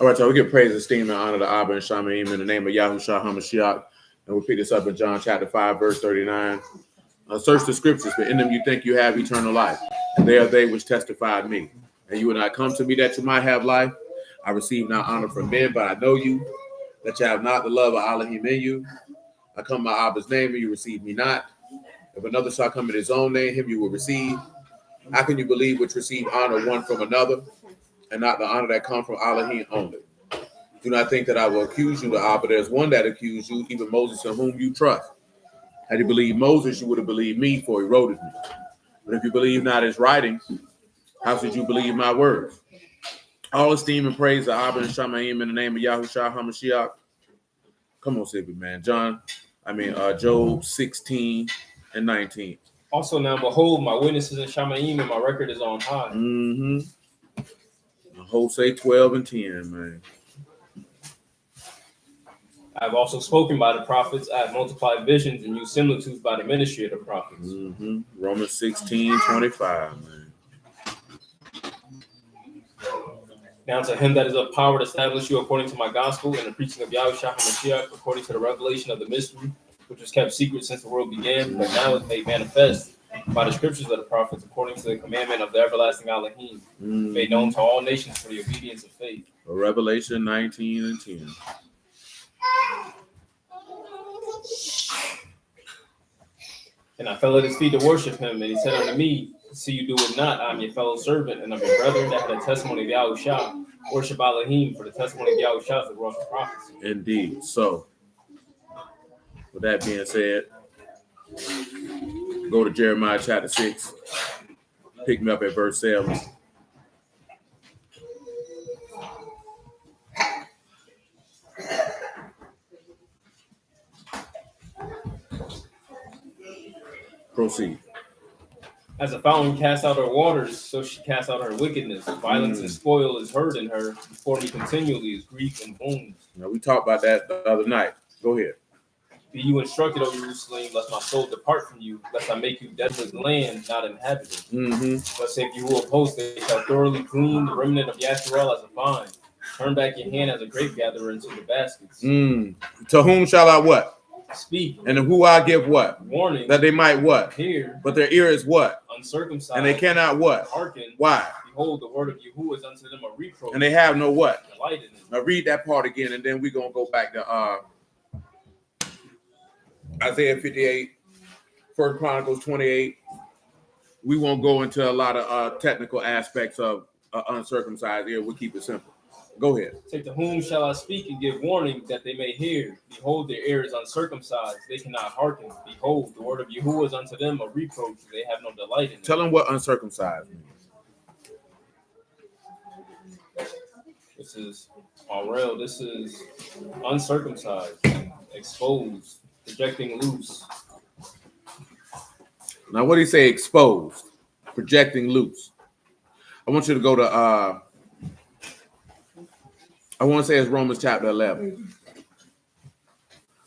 All right, y'all. We give praise, esteem, and honor to Abba and Shamaim in the name of Yahushua HaMashiach. And we'll pick this up in John chapter 5, verse 39. Search the scriptures, for in them you think you have eternal life. And they are they which testified me. And you will not come to me that you might have life. I receive not honor from men, but I know you, that you have not the love of Elohim in you. I come by Abba's name, and you receive me not. If another shall come in his own name, him you will receive. How can you believe which receive honor one from another, and not the honor that comes from Elohim only? Do not think that I will accuse you, Abba. There's one that accused you, even Moses, in whom you trust. Had you believed Moses, you would have believed me, for he wrote of me. But if you believe not his writings, how should you believe my words? All esteem and praise to Abba and Shamaim in the name of Yahushua HaMashiach. Come on, Sibby, man. Job 16 and 19. Also now, behold, my witnesses in Shamaim, and my record is on high. Hosea 12 and 10, man. I have also spoken by the prophets. I have multiplied visions and used similitudes by the ministry of the prophets. Romans 16, 25, man. Now to him that is of power to establish you according to my gospel and the preaching of Yahushua HaMashiach, according to the revelation of the mystery, which was kept secret since the world began, but now is made manifest by the scriptures of the prophets, according to the commandment of the everlasting Elohim, made known to all nations for the obedience of faith. Revelation 19 and 10. And I fell at his feet to worship him, and he said unto me, see you do it not, I am your fellow servant, and of your brethren that had a testimony of Yahushua. Worship Elohim, for the testimony of Yahushua is the royal prophecy. Indeed. So, with that being said, go to Jeremiah chapter 6. Pick me up at verse 7. Proceed. As a fountain casts out her waters, so she casts out her wickedness. Violence and spoil is heard in her. Before me continually is grief and wounds. Now, we talked about that the other night. Go ahead. Be you instructed, O Jerusalem, lest my soul depart from you, lest I make you desolate land, not inhabited. But say you who oppose, they shall thoroughly clean the remnant of Yasharel as a vine. Turn back your hand as a grape gatherer into the baskets. To whom shall I what? Speak. And who I give what? Warning. That they might what? Hear. But their ear is what? Uncircumcised. And they cannot what? Hearken. Why? Behold, the word of Yahuwah is unto them a reproach. And they have no what? Delight in it. Now read that part again, and then we're going to go back to Isaiah 58, 1 Chronicles 28. We won't go into a lot of technical aspects of uncircumcised ear. We'll keep it simple. Go ahead. Say, to whom shall I speak and give warning that they may hear? Behold, their ear is uncircumcised. They cannot hearken. Behold, the word of Yahuwah is unto them a reproach. They have no delight in it. Tell them what uncircumcised means. This is Aurel. This is uncircumcised, exposed, projecting loose. Now, what do you say? Exposed, projecting loose. I want you to go to I want to say it's Romans chapter 11.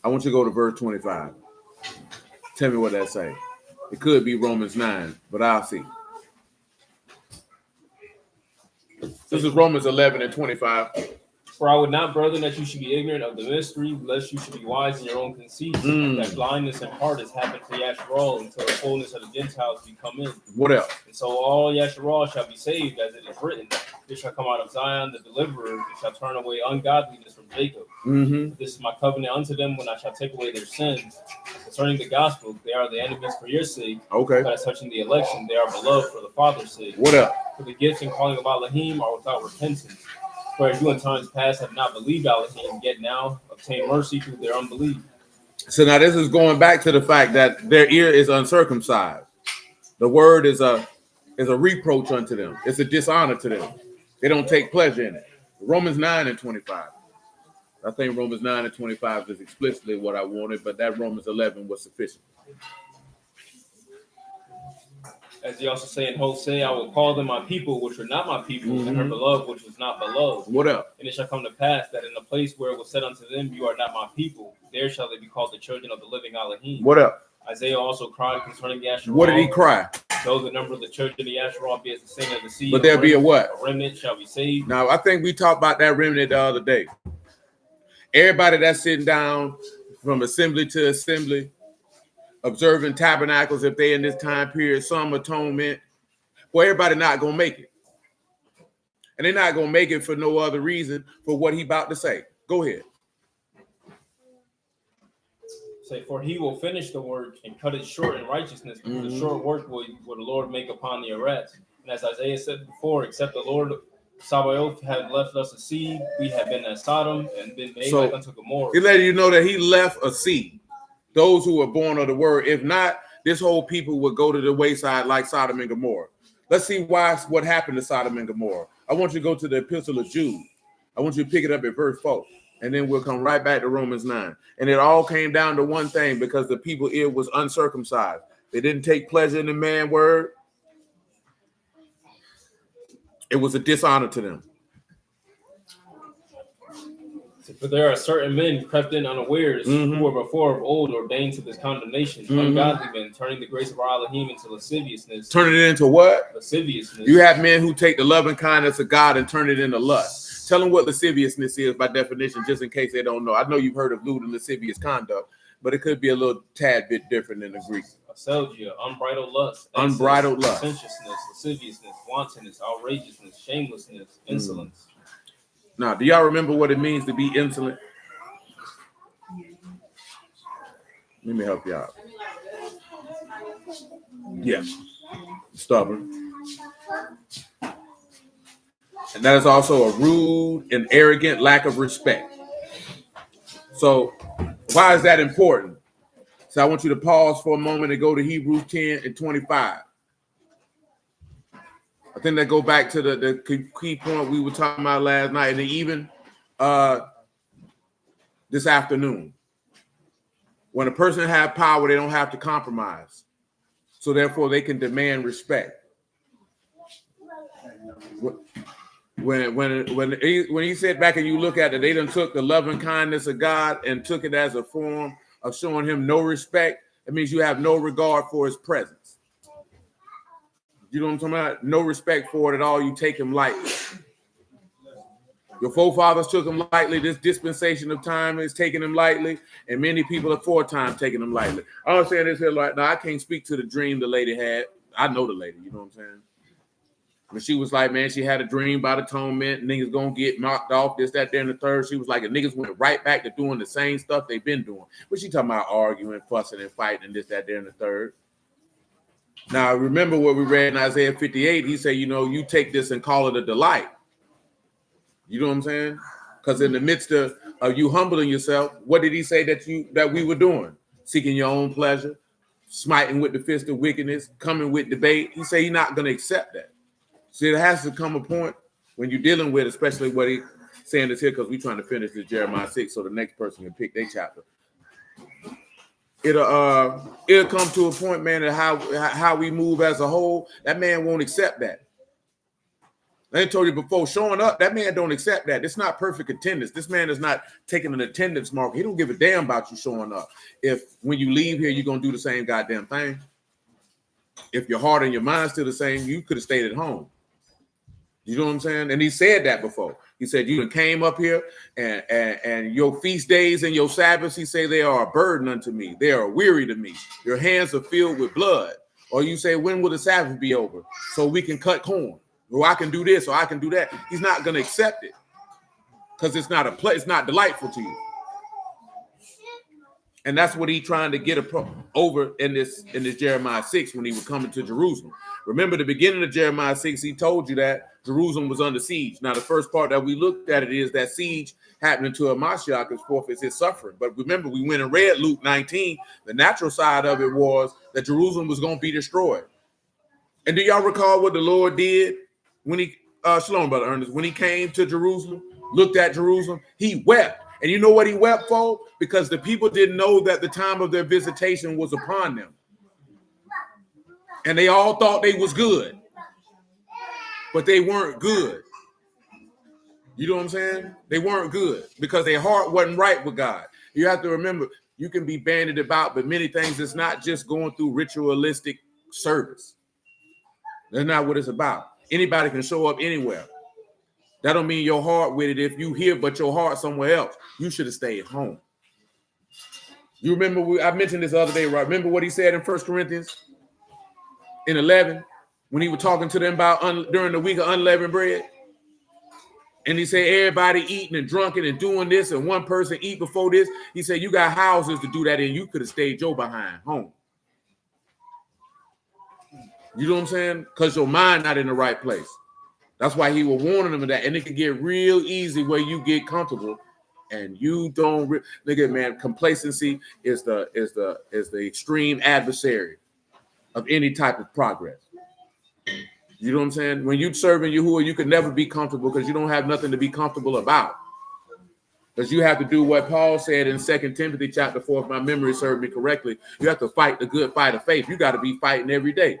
I want you to go to verse 25. Tell me what that say. It could be Romans 9, but I'll see. This is Romans 11 and 25. For I would not, brethren, that you should be ignorant of the mystery, lest you should be wise in your own conceit, that blindness in heart has happened to Yasharel until the fullness of the Gentiles be come in. What else? And so all Yasharel shall be saved, as it is written. They shall come out of Zion, the deliverer, and shall turn away ungodliness from Jacob. This is my covenant unto them when I shall take away their sins. Concerning the gospel, they are the enemies for your sake. Okay. But as touching the election, they are beloved for the Father's sake. What else? For the gifts and calling of Elohim are without repentance. Whereas you in times past have not believed Elohim, yet now obtain mercy through their unbelief. So now this is going back to the fact that their ear is uncircumcised. The word is a reproach unto them. It's a dishonor to them. They don't take pleasure in it. Romans 9 and 25. I think Romans 9 and 25 is explicitly what I wanted, but that Romans 11 was sufficient. As he also say in Hosea, I will call them my people, which are not my people, and her beloved, which was not beloved. What up? And it shall come to pass that in the place where it was said unto them, you are not my people, there shall they be called the children of the living Elohim. What up? Isaiah also cried concerning Yasharel. What did he cry? Though the number of the church of the Asherah be as the same as the sea. But there'll be a what? A remnant shall be saved. Now, I think we talked about that remnant the other day. Everybody that's sitting down from assembly to assembly, observing tabernacles, if they in this time period, some atonement, well, everybody not going to make it. And they're not going to make it for no other reason for what he about to say. Go ahead. Say, for he will finish the work and cut it short in righteousness, because the short work will the Lord make upon the Eretz. And as Isaiah said before, except the Lord Sabaoth had left us a seed, we have been as Sodom and been made like unto Gomorrah. He let you know that he left a seed, those who were born of the word. If not, this whole people would go to the wayside like Sodom and Gomorrah. Let's see what happened to Sodom and Gomorrah. I want you to go to the Epistle of Jude. I want you to pick it up at verse 4, and then we'll come right back to Romans 9. And it all came down to one thing, because the people here was uncircumcised. They didn't take pleasure in the man's word. It was a dishonor to them. For there are certain men crept in unawares, who were before of old ordained to this condemnation, ungodly men, turning the grace of our Elohim into lasciviousness. Turning it into what? Lasciviousness. You have men who take the love and kindness of God and turn it into lust. Tell them what lasciviousness is by definition, just in case they don't know. I know you've heard of lewd and lascivious conduct, but it could be a little tad bit different in the Greek. Aselgia, unbridled lust, unbridled lust, licentiousness, lasciviousness, wantonness, outrageousness, shamelessness, insolence. Now, do y'all remember what it means to be insolent? Let me help you out. Yeah, stubborn. And that is also a rude and arrogant lack of respect. So why is that important? So I want you to pause for a moment and go to Hebrews 10 and 25. I think that go back to the key point we were talking about last night, and even this afternoon. When a person has power, they don't have to compromise. So therefore, they can demand respect. When he said back and you look at it, they done took the love and kindness of God and took it as a form of showing him no respect. It means you have no regard for his presence. You know what I'm talking about? No respect for it at all. You take him lightly. Your forefathers took him lightly. This dispensation of time is taking him lightly, and many people aforetime taking him lightly. I'm saying this here like, now I can't speak to the dream the lady had. I know the lady, you know what I'm saying? When she was like, man, she had a dream about atonement, niggas gonna get knocked off, this, that, there, and the third. She was like, the niggas went right back to doing the same stuff they've been doing. But she talking about arguing, fussing, and fighting, this, that, there, and the third. Now, remember what we read in Isaiah 58. He said, you know, you take this and call it a delight. You know what I'm saying? Because in the midst of you humbling yourself, what did he say that we were doing? Seeking your own pleasure, smiting with the fist of wickedness, coming with debate. He said he's not going to accept that. See, it has to come a point when you're dealing with, especially what he's saying this here, because we're trying to finish this Jeremiah 6 so the next person can pick their chapter. It'll come to a point, man, that how we move as a whole, that man won't accept that. I told you before, showing up, that man don't accept that. It's not perfect attendance. This man is not taking an attendance mark. He don't give a damn about you showing up. If when you leave here, you're going to do the same goddamn thing. If your heart and your mind's still the same, you could have stayed at home. You know what I'm saying? And he said that before. He said, you came up here and your feast days and your Sabbaths, he said, they are a burden unto me. They are weary to me. Your hands are filled with blood. Or you say, when will the Sabbath be over? So we can cut corn. Or I can do this, or I can do that. He's not going to accept it because it's not delightful to you. And that's what he's trying to get over in this Jeremiah 6 when he was coming to Jerusalem. Remember the beginning of Jeremiah 6, he told you that Jerusalem was under siege. Now, the first part that we looked at it is that siege happening to a Mashiach, as forth as his suffering. But remember, we went and read Luke 19. The natural side of it was that Jerusalem was going to be destroyed. And do y'all recall what the Lord did when he, Shalom, Brother Ernest, when he came to Jerusalem, looked at Jerusalem, he wept. And you know what he wept for? Because the people didn't know that the time of their visitation was upon them. And they all thought they was good. But they weren't good. You know what I'm saying? They weren't good because their heart wasn't right with God. You have to remember, you can be bandied about, but many things, it's not just going through ritualistic service. That's not what it's about. Anybody can show up anywhere. That don't mean your heart with it if you here, but your heart somewhere else. You should have stayed home. You remember, I mentioned this the other day, right? Remember what he said in 1 Corinthians in 11 when he was talking to them about during the week of unleavened bread? And he said, everybody eating and drunken and doing this, and one person eat before this. He said, you got houses to do that in. You could have stayed your behind home. You know what I'm saying? Because your mind not in the right place. That's why he was warning them of that. And it can get real easy where you get comfortable and you don't look at, man, complacency is the extreme adversary of any type of progress. You know what I'm saying? When you're serving Yahuwah, you can never be comfortable because you don't have nothing to be comfortable about. Because you have to do what Paul said in 2 Timothy chapter 4, if my memory serves me correctly. You have to fight the good fight of faith. You got to be fighting every day.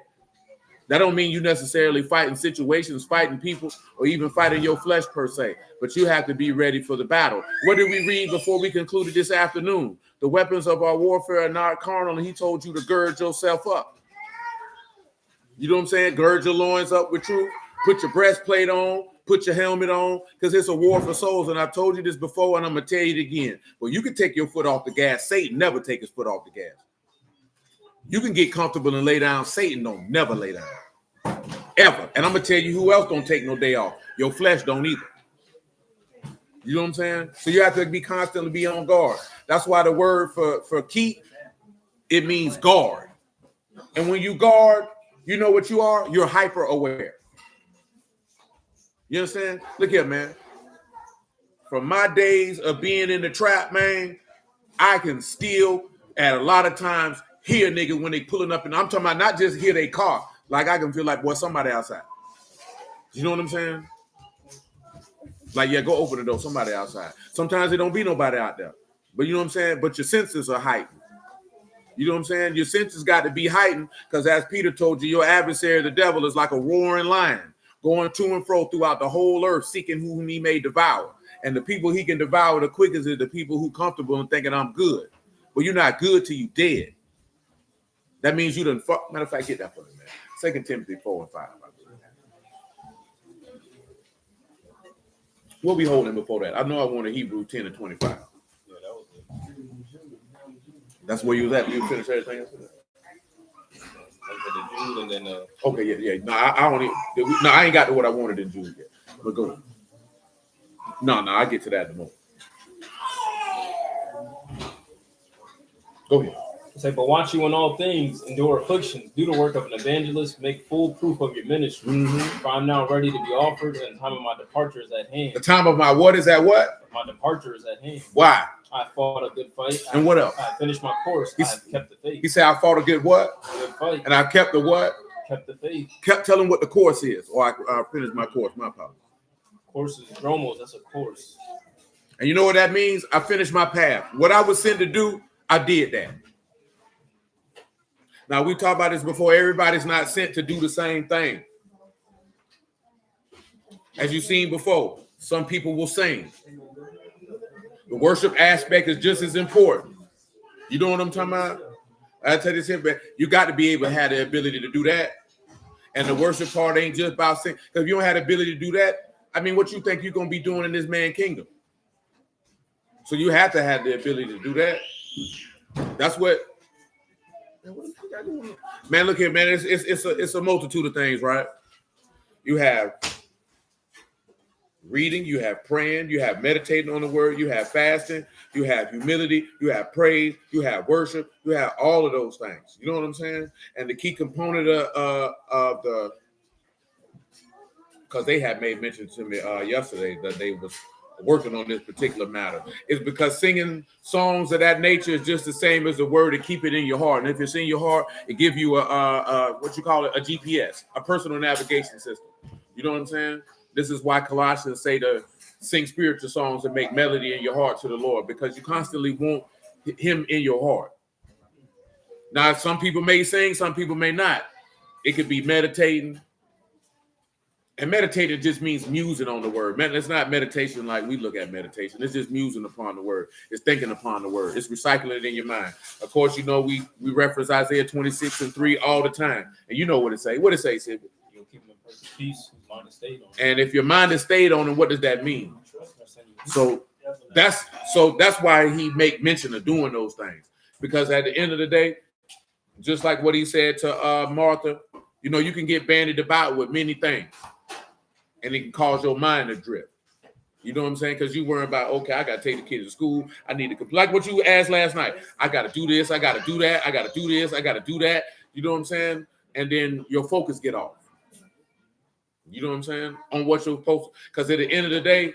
That don't mean you necessarily fighting situations, fighting people, or even fighting your flesh per se. But you have to be ready for the battle. What did we read before we concluded this afternoon? The weapons of our warfare are not carnal, and he told you to gird yourself up. You know what I'm saying? Gird your loins up with truth. Put your breastplate on. Put your helmet on, because it's a war for souls. And I've told you this before, and I'm going to tell you it again. Well, you can take your foot off the gas. Satan never take his foot off the gas. You can get comfortable and lay down. Satan don't never lay down. Ever. And I'm going to tell you who else don't take no day off. Your flesh don't either. You know what I'm saying? So you have to be constantly on guard. That's why the word for keep, it means guard. And when you guard, you know what you are? You're hyper aware. You understand? Look here, man. From my days of being in the trap, man, I can still, at a lot of times, hear niggas when they pulling up. And I'm talking about not just hear their car. Like I can feel like, boy, somebody outside. You know what I'm saying? Like, yeah, go open the door. Somebody outside. Sometimes there don't be nobody out there. But you know what I'm saying? But your senses are heightened. You know what I'm saying? Your senses got to be heightened because as Peter told you, your adversary, the devil, is like a roaring lion going to and fro throughout the whole earth, seeking whom he may devour. And the people he can devour the quickest is the people who comfortable and thinking I'm good. Well, you're not good till you dead. That means you done fuck. Matter of fact, get that for me, man. 2 Timothy 4 and 5. What we holding before that? I know I wanted Hebrew 10 and 25. Yeah, that was it. That's where you was at. You finished everything else? And then, okay, yeah. No, I don't even, no, I ain't got to what I wanted in June yet. But go. No, I get to that in a moment. Go ahead. Say, but watch you in all things, endure afflictions, do the work of an evangelist, make full proof of your ministry. Mm-hmm. For I'm now ready to be offered, and the time of my departure is at hand. The time of my what is at what? My departure is at hand. Why? I fought a good fight. And what else? I finished my course. I kept the faith. He said, I fought a good what? Good fight. And I kept the what? Kept the faith. Kept telling what the course is. Or I finished my course. My apologies. Course is dromos. That's a course. And you know what that means? I finished my path. What I was sent to do, I did that. Now, we talked about this before. Everybody's not sent to do the same thing. As you've seen before, some people will sing. The worship aspect is just as important. You know what I'm talking about? I tell you this, but you got to be able to have the ability to do that. And the worship part ain't just about singing. Because if you don't have the ability to do that, I mean, what you think you're going to be doing in this man kingdom? So you have to have the ability to do that. That's what. Man, look here, man. It's a multitude of things, right? You have reading, you have praying, you have meditating on the word, you have fasting, you have humility, you have praise, you have worship, you have all of those things. You know what I'm saying? And the key component of the, because they had made mention to me yesterday that they was working on this particular matter, is because singing songs of that nature is just the same as the word to keep it in your heart. And if it's in your heart, it gives you a what you call it, a GPS, a personal navigation system. You know what I'm saying? This is why Colossians say to sing spiritual songs and make melody in your heart to the Lord, because you constantly want him in your heart. Now, some people may sing, some people may not. It could be meditating. And meditating just means musing on the word. Man, it's not meditation like we look at meditation. It's just musing upon the word. It's thinking upon the word. It's recycling it in your mind. Of course, you know, we reference Isaiah 26 and 3 all the time. And you know what it say. What it say, Sid? you'll keep him in perfect peace, whose mind is stayed on. And if your mind is stayed on him, what does that mean? So that's why he make mention of doing those things. Because at the end of the day, just like what he said to Martha, you know, you can get bandied about with many things, and it can cause your mind to drift. You know what I'm saying? Because you worry about, okay, I got to take the kids to school. I need to, like what you asked last night. I got to do this. I got to do that. I got to do this. I got to do that. You know what I'm saying? And then your focus get off. You know what I'm saying? On what you're supposed to. Because at the end of the day,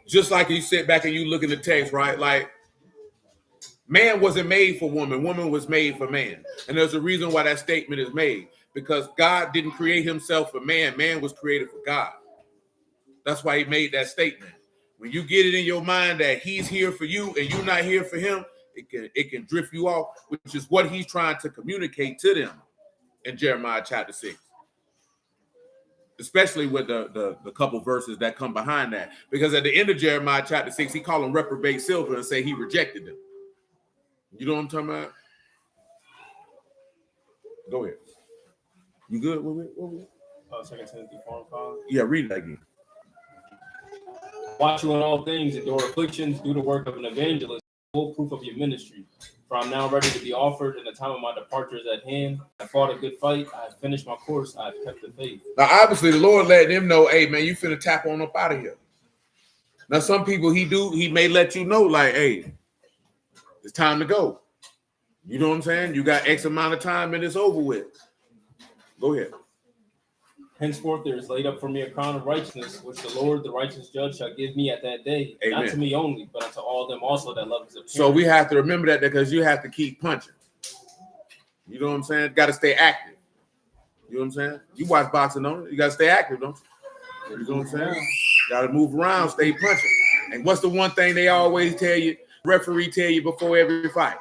just like you sit back and you look in the text, right? Like, man wasn't made for woman. Woman was made for man. And there's a reason why that statement is made. Because God didn't create himself for man. Man was created for God. That's why he made that statement. When you get it in your mind that he's here for you and you're not here for him, it can drift you off, which is what he's trying to communicate to them in Jeremiah chapter 6. Especially with the couple verses that come behind that. Because at the end of Jeremiah chapter 6, he called them reprobate silver and say he rejected them. You know what I'm talking about? Go ahead. You good? What? 2 Timothy 4:5. Yeah, read that again. Watch you in all things, endure afflictions, do the work of an evangelist, full proof of your ministry. For I'm now ready to be offered, and the time of my departure is at hand. I fought a good fight. I have finished my course. I have kept the faith. Now, obviously, the Lord letting him know, hey, man, you finna tap on up out of here. Now, some people he may let you know, like, hey, it's time to go. You know what I'm saying? You got X amount of time and it's over with. Go ahead. Henceforth there is laid up for me a crown of righteousness, which the Lord, the righteous judge, shall give me at that day. Amen. Not to me only, but unto all them also that love his appearance. So we have to remember that because you have to keep punching. You know what I'm saying? Got to stay active. You know what I'm saying? You watch boxing, don't you? You got to stay active, don't you? You know what I'm saying? Got to move around, stay punching. And what's the one thing they always tell you, referee tell you before every fight?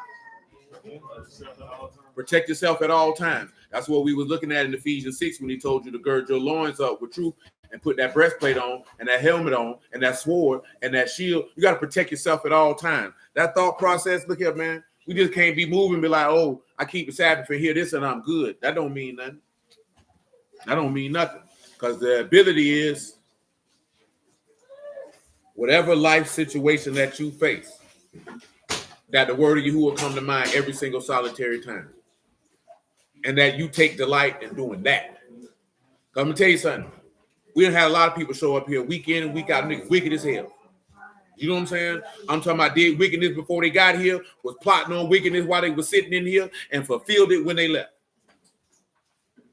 Protect yourself at all times. That's what we was looking at in Ephesians 6 when he told you to gird your loins up with truth and put that breastplate on and that helmet on and that sword and that shield. You got to protect yourself at all times. That thought process, look here, man. We just can't be moving and be like, oh, I keep the Sabbath for here, this, and I'm good. That don't mean nothing. That don't mean nothing. Because the ability is whatever life situation that you face, that the word of Yahuwah will come to mind every single solitary time. And that you take delight in doing that. I'm going to tell you something. We done had a lot of people show up here week in and week out, niggas wicked as hell. You know what I'm saying? I'm talking about did wickedness before they got here, was plotting on wickedness while they were sitting in here, and fulfilled it when they left.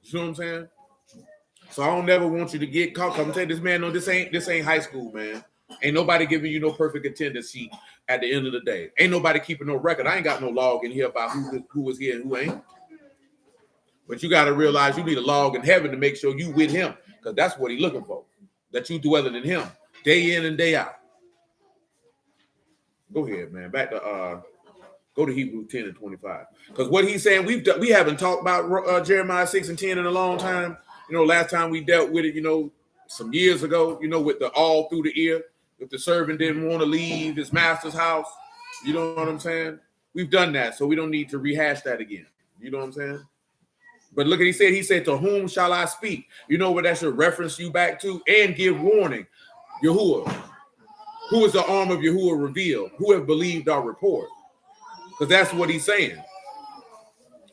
You know what I'm saying? So I don't never want you to get caught. I'm telling you, this man, no, this ain't high school, man. Ain't nobody giving you no perfect attendance sheet at the end of the day. Ain't nobody keeping no record. I ain't got no log in here about who was here and who ain't. But you got to realize you need a log in heaven to make sure you with him, because that's what he's looking for, that you dwelling in him day in and day out. Go ahead, man. Back to go to Hebrews 10 and 25, because what he's saying, we haven't talked about Jeremiah 6 and 10 in a long time. You know, last time we dealt with it, you know, some years ago, you know, with the all through the ear, if the servant didn't want to leave his master's house, you know what I'm saying? We've done that, so we don't need to rehash that again. You know what I'm saying? But look at he said, to whom shall I speak? You know what that should reference you back to? And give warning. Yahuwah. Who is the arm of Yahuwah revealed? Who have believed our report? Because that's what he's saying.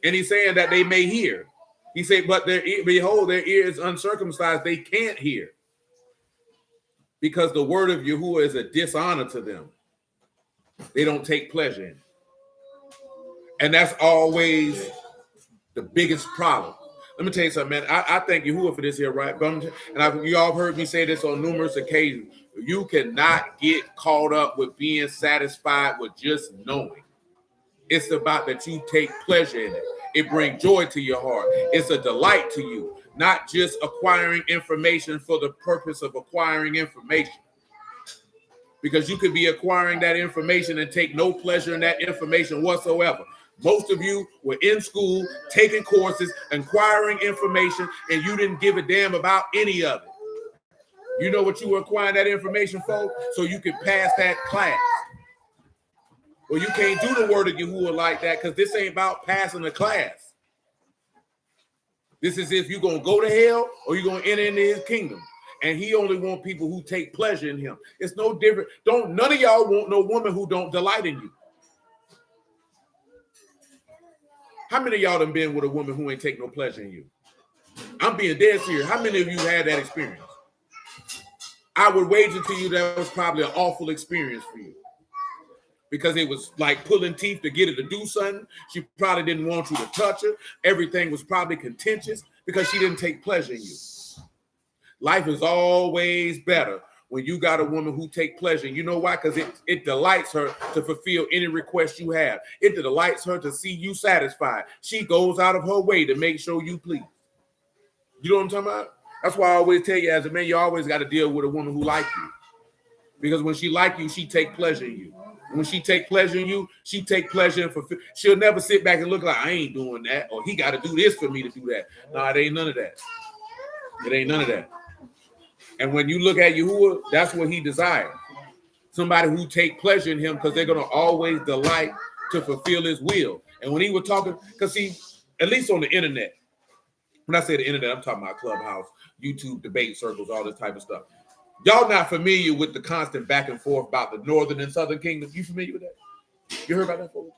And he's saying that they may hear. He said, but behold, their ear is uncircumcised. They can't hear. Because the word of Yahuwah is a dishonor to them. They don't take pleasure in it. And that's always the biggest problem. Let me tell you something, man. I thank Yahuwah for this here, right? You all have heard me say this on numerous occasions. You cannot get caught up with being satisfied with just knowing. It's about that you take pleasure in it. It brings joy to your heart. It's a delight to you, not just acquiring information for the purpose of acquiring information. Because you could be acquiring that information and take no pleasure in that information whatsoever. Most of you were in school, taking courses, acquiring information, and you didn't give a damn about any of it. You know what you were acquiring that information for? So you could pass that class. Well, you can't do the word of Yahuwah like that, because this ain't about passing a class. This is if you're going to go to hell or you're going to enter into his kingdom. And he only wants people who take pleasure in him. It's no different. None of y'all want no woman who don't delight in you. How many of y'all done been with a woman who ain't take no pleasure in you? I'm being dead serious. How many of you had that experience? I would wager to you that was probably an awful experience for you. Because it was like pulling teeth to get her to do something. She probably didn't want you to touch her. Everything was probably contentious because she didn't take pleasure in you. Life is always better when you got a woman who take pleasure. You know why? Because it delights her to fulfill any request you have. It delights her to see you satisfied. She goes out of her way to make sure you please. You know what I'm talking about? That's why I always tell you as a man, you always got to deal with a woman who like you. Because when she like you, she take pleasure in you. When she take pleasure in you, she take pleasure in fulfill. She'll never sit back and look like, I ain't doing that, or he got to do this for me to do that. No, it ain't none of that. It ain't none of that. And when you look at Yahuwah, that's what he desires. Somebody who take pleasure in him because they're going to always delight to fulfill his will. And when he was talking, because see, at least on the internet, when I say the internet, I'm talking about Clubhouse, YouTube, debate circles, all this type of stuff. Y'all not familiar with the constant back and forth about the northern and southern kingdom? You familiar with that? You heard about that before?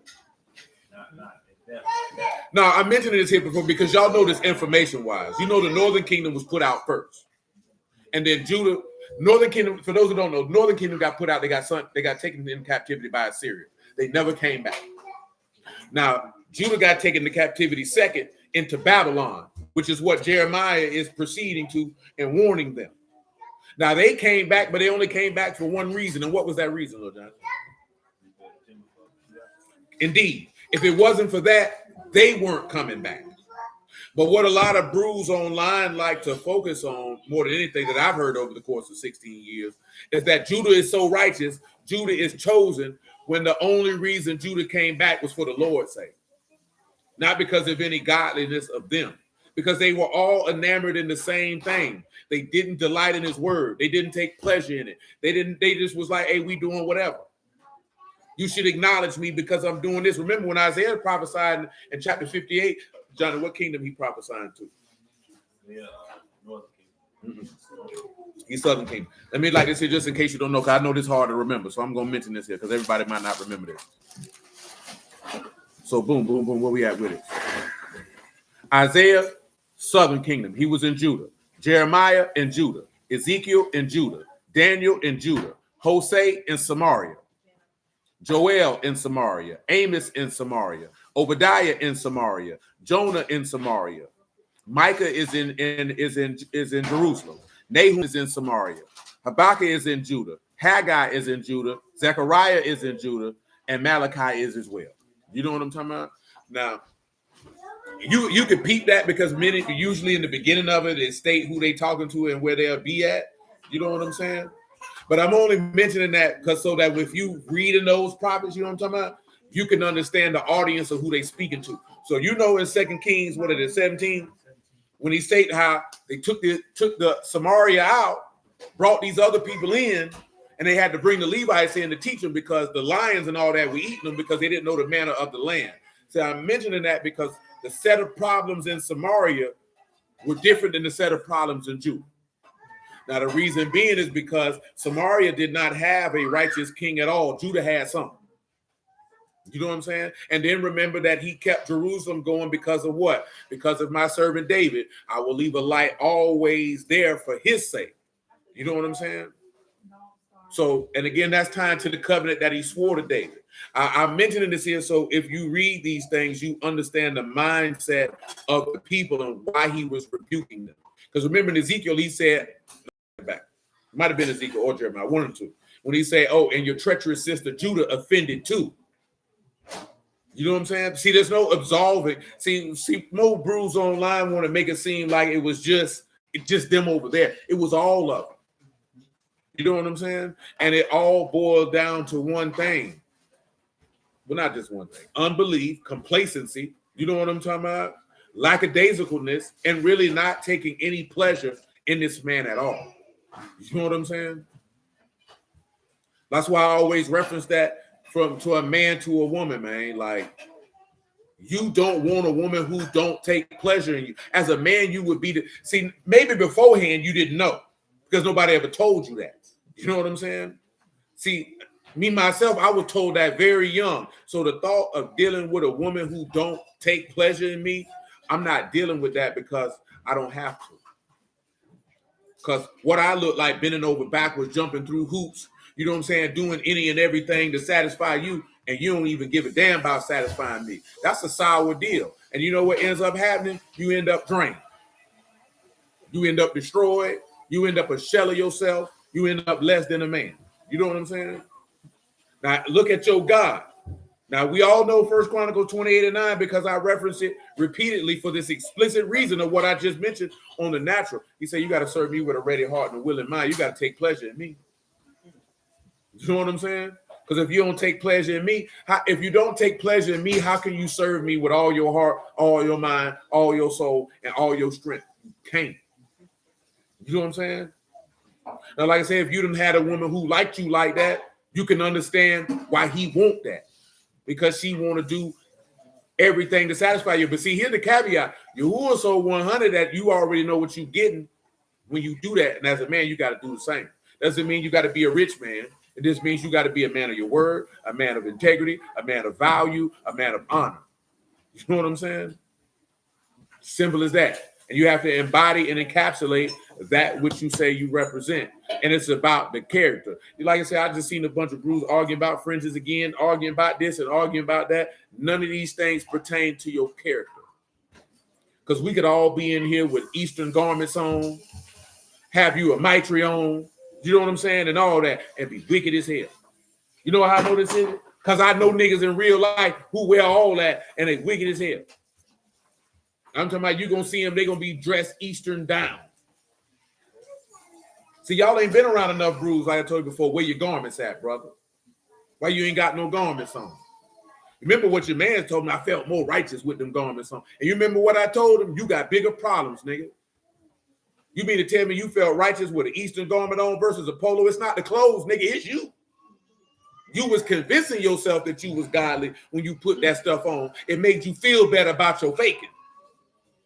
No, I mentioned this here before because y'all know this information-wise. You know the northern kingdom was put out first. And then Judah, northern kingdom, for those who don't know, northern kingdom got put out, they got taken in captivity by Assyria. They never came back. Now, Judah got taken into captivity second into Babylon, which is what Jeremiah is proceeding to and warning them. Now, they came back, but they only came back for one reason. And what was that reason, Lord John? Indeed. If it wasn't for that, they weren't coming back. But what a lot of brews online like to focus on more than anything that I've heard over the course of 16 years is that Judah is so righteous, Judah is chosen when the only reason Judah came back was for the Lord's sake. Not because of any godliness of them. Because they were all enamored in the same thing. They didn't delight in his word. They didn't take pleasure in it. They just was like, hey, we doing whatever. You should acknowledge me because I'm doing this. Remember when Isaiah prophesied in chapter 58, Johnny, what kingdom he prophesying to? Yeah, northern kingdom. He's southern kingdom. Let me like this here just in case you don't know, because I know this is hard to remember. So I'm going to mention this here because everybody might not remember this. So boom, boom, boom, where we at with it? Isaiah, southern kingdom. He was in Judah. Jeremiah in Judah. Ezekiel in Judah. Daniel in Judah. Hosea in Samaria. Joel in Samaria. Amos in Samaria. Obadiah in Samaria. Jonah in Samaria. Micah is in Jerusalem. Nahum is in Samaria. Habakkuk is in Judah. Haggai is in Judah. Zechariah is in Judah. And Malachi is as well. You know what I'm talking about? Now, you can peep that because usually in the beginning of it, they state who they talking to and where they'll be at. You know what I'm saying? But I'm only mentioning that because so that if you read in those prophets, you know what I'm talking about, you can understand the audience of who they speaking to. So you know in 2 Kings, 17, when he stated how they took the Samaria out, brought these other people in, and they had to bring the Levites in to teach them because the lions and all that were eating them because they didn't know the manner of the land. So I'm mentioning that because the set of problems in Samaria were different than the set of problems in Judah. Now, the reason being is because Samaria did not have a righteous king at all. Judah had something. You know what I'm saying? And then remember that he kept Jerusalem going because of what? Because of my servant David. I will leave a light always there for his sake. You know what I'm saying? So, and again, that's tied to the covenant that he swore to David. I'm mentioning this here so if you read these things, you understand the mindset of the people and why he was rebuking them. Because remember in Ezekiel, he said, back. It might have been Ezekiel or Jeremiah, one or two. When he said, oh, and your treacherous sister Judah offended too. You know what I'm saying? See, there's no absolving. See, more brews online want to make it seem like it was just them over there. It was all of them. You know what I'm saying? And it all boiled down to one thing. Well, not just one thing. Unbelief, complacency. You know what I'm talking about? Lackadaisicalness, and really not taking any pleasure in this man at all. You know what I'm saying? That's why I always reference that to a man to a woman, man. Like, You don't want a woman who don't take pleasure in you. As a man, you would be see, maybe beforehand you didn't know because nobody ever told you that. You know what I'm saying? See, me myself, I was told that very young. So the thought of dealing with a woman who don't take pleasure in me, I'm not dealing with that because I don't have to. Because what I look like bending over backwards, jumping through hoops, you know what I'm saying, doing any and everything to satisfy you, and you don't even give a damn about satisfying me. That's a sour deal. And you know what ends up happening? You end up drained. You end up destroyed. You end up a shell of yourself. You end up less than a man. You know what I'm saying? Now, look at your God. Now, we all know 1 Chronicles 28:9 because I reference it repeatedly for this explicit reason of what I just mentioned on the natural. He said, you got to serve me with a ready heart and a willing mind. You got to take pleasure in me. You know what I'm saying? Because if you don't take pleasure in me, if you don't take pleasure in me, how can you serve me with all your heart, all your mind, all your soul, and all your strength? You can't. You know what I'm saying? Now, like I said, if you done had a woman who liked you like that, you can understand why he want that. Because she want to do everything to satisfy you. But see, here's the caveat. Yahuwah so 100 that you already know what you're getting when you do that. And as a man, you got to do the same. Doesn't mean you got to be a rich man. It just means you got to be a man of your word, a man of integrity, a man of value, a man of honor. You know what I'm saying? Simple as that. And you have to embody and encapsulate that which you say you represent. And it's about the character. Like I said, I just seen a bunch of groups arguing about fringes again, arguing about this and arguing about that. None of these things pertain to your character. Because we could all be in here with Eastern garments on, have you a mitre on, you know what I'm saying, and all that, and be wicked as hell. You know how I know this is? Because I know niggas in real life who wear all that, and they wicked as hell. I'm talking about you going to see them, they're going to be dressed Eastern down. See, y'all ain't been around enough brews, like I told you before. Where your garments at, brother? Why you ain't got no garments on? Remember what your man told me? I felt more righteous with them garments on. And you remember what I told him? You got bigger problems, nigga. You mean to tell me you felt righteous with an Eastern garment on versus a polo? It's not the clothes, nigga. It's you. You was convincing yourself that you was godly when you put that stuff on. It made you feel better about your faking.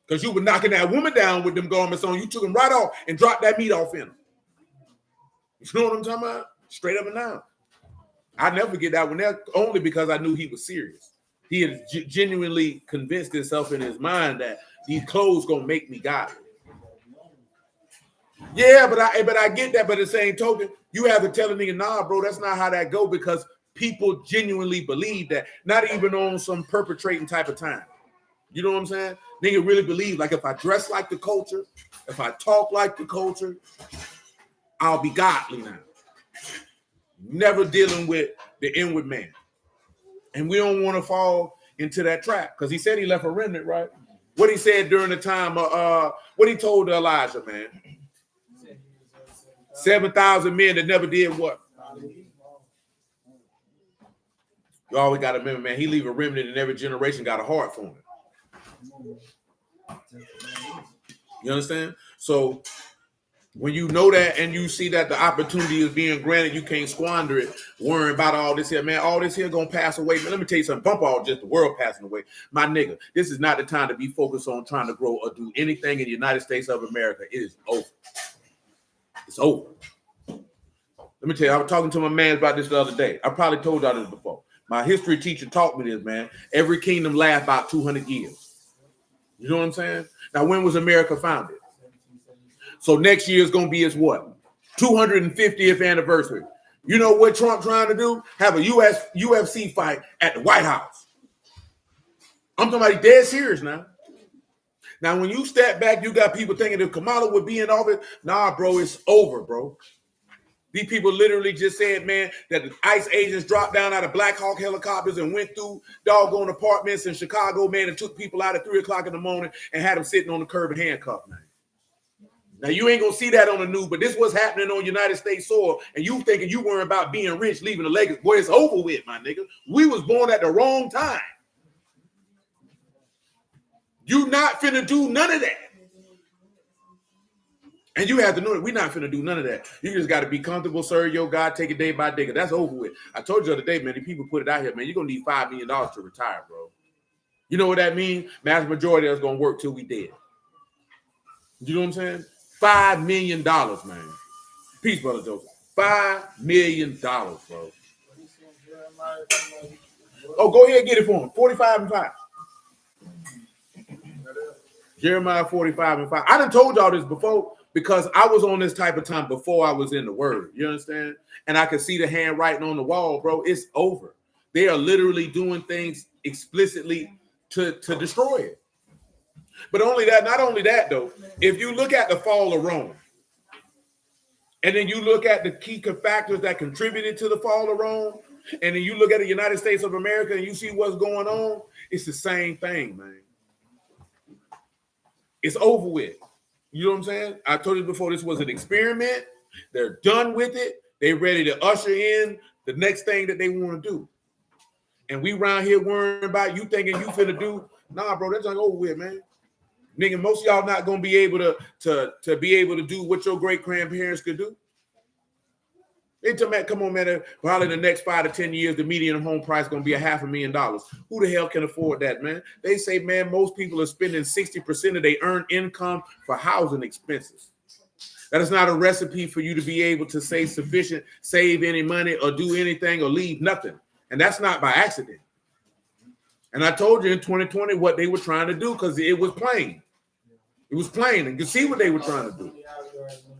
Because you were knocking that woman down with them garments on. You took them right off and dropped that meat off in them. You know what I'm talking about? Straight up and down. I never forget that one there only because I knew he was serious. He had genuinely convinced himself in his mind that these clothes gonna make me godly. Yeah, but I get that. But at the same token, you have to tell a nigga, nah, bro, that's not how that go because people genuinely believe that. Not even on some perpetrating type of time. You know what I'm saying? Nigga really believe like if I dress like the culture, if I talk like the culture, I'll be godly now. Never dealing with the inward man. And we don't want to fall into that trap because he said he left a remnant, right? What he said during the time of what he told Elijah, man. 7,000 men that never did what? You always got to remember, man, he leave a remnant and every generation got a heart for him. You understand? So when you know that and you see that the opportunity is being granted, you can't squander it, worrying about all this here, man. All this here gonna pass away. Man, let me tell you something. Bump all just the world passing away. My nigga, this is not the time to be focused on trying to grow or do anything in the United States of America. It is over. It's over. Let me tell you, I was talking to my man about this the other day. I probably told y'all this before. My history teacher taught me this, man. Every kingdom lasts about 200 years. You know what I'm saying? Now, when was America founded? So next year is going to be its what? 250th anniversary. You know what Trump trying to do? Have a UFC fight at the White House. I'm talking about dead serious now. Now, when you step back, you got people thinking if Kamala would be in office. Nah, bro, it's over, bro. These people literally just said, man, that the ICE agents dropped down out of Black Hawk helicopters and went through doggone apartments in Chicago, man, and took people out at 3 o'clock in the morning and had them sitting on the curb and handcuffed, man. Now, you ain't going to see that on the news, but this was happening on United States soil, and you thinking you weren't about being rich, leaving a legacy. Boy, it's over with, my nigga. We was born at the wrong time. You not finna do none of that. And you have to know that we're not finna do none of that. You just got to be comfortable, serve your God, take it day by day. That's over with. I told you the other day, man, if people put it out here, man, you're going to need $5 million to retire, bro. You know what that means? Mass majority of us gonna work till we dead. You know what I'm saying? $5 million, man. Peace, brother Joseph. $5 million, bro. Oh, go ahead and get it for him. 45 and 5. Jeremiah 45 and 5. I done told y'all this before because I was on this type of time before I was in the word. You understand? And I could see the handwriting on the wall, bro. It's over. They are literally doing things explicitly to destroy it. But not only that, though, if you look at the fall of Rome, and then you look at the key factors that contributed to the fall of Rome, and then you look at the United States of America and you see what's going on, it's the same thing, man. It's over with. You know what I'm saying? I told you before, this was an experiment. They're done with it. They're ready to usher in the next thing that they want to do. And we around here worrying about you thinking you finna do. Nah, bro, that's not over with, man. Nigga, most of y'all not gonna be able to be able to do what your great grandparents could do. Come on, man. Probably in the next 5 to 10 years, the median home price is gonna be $500,000. Who the hell can afford that, man? They say, man, most people are spending 60% of their earned income for housing expenses. That is not a recipe for you to be able to save any money or do anything or leave nothing. And that's not by accident. And I told you in 2020 what they were trying to do because it was plain. It was plain. And you see what they were trying to do.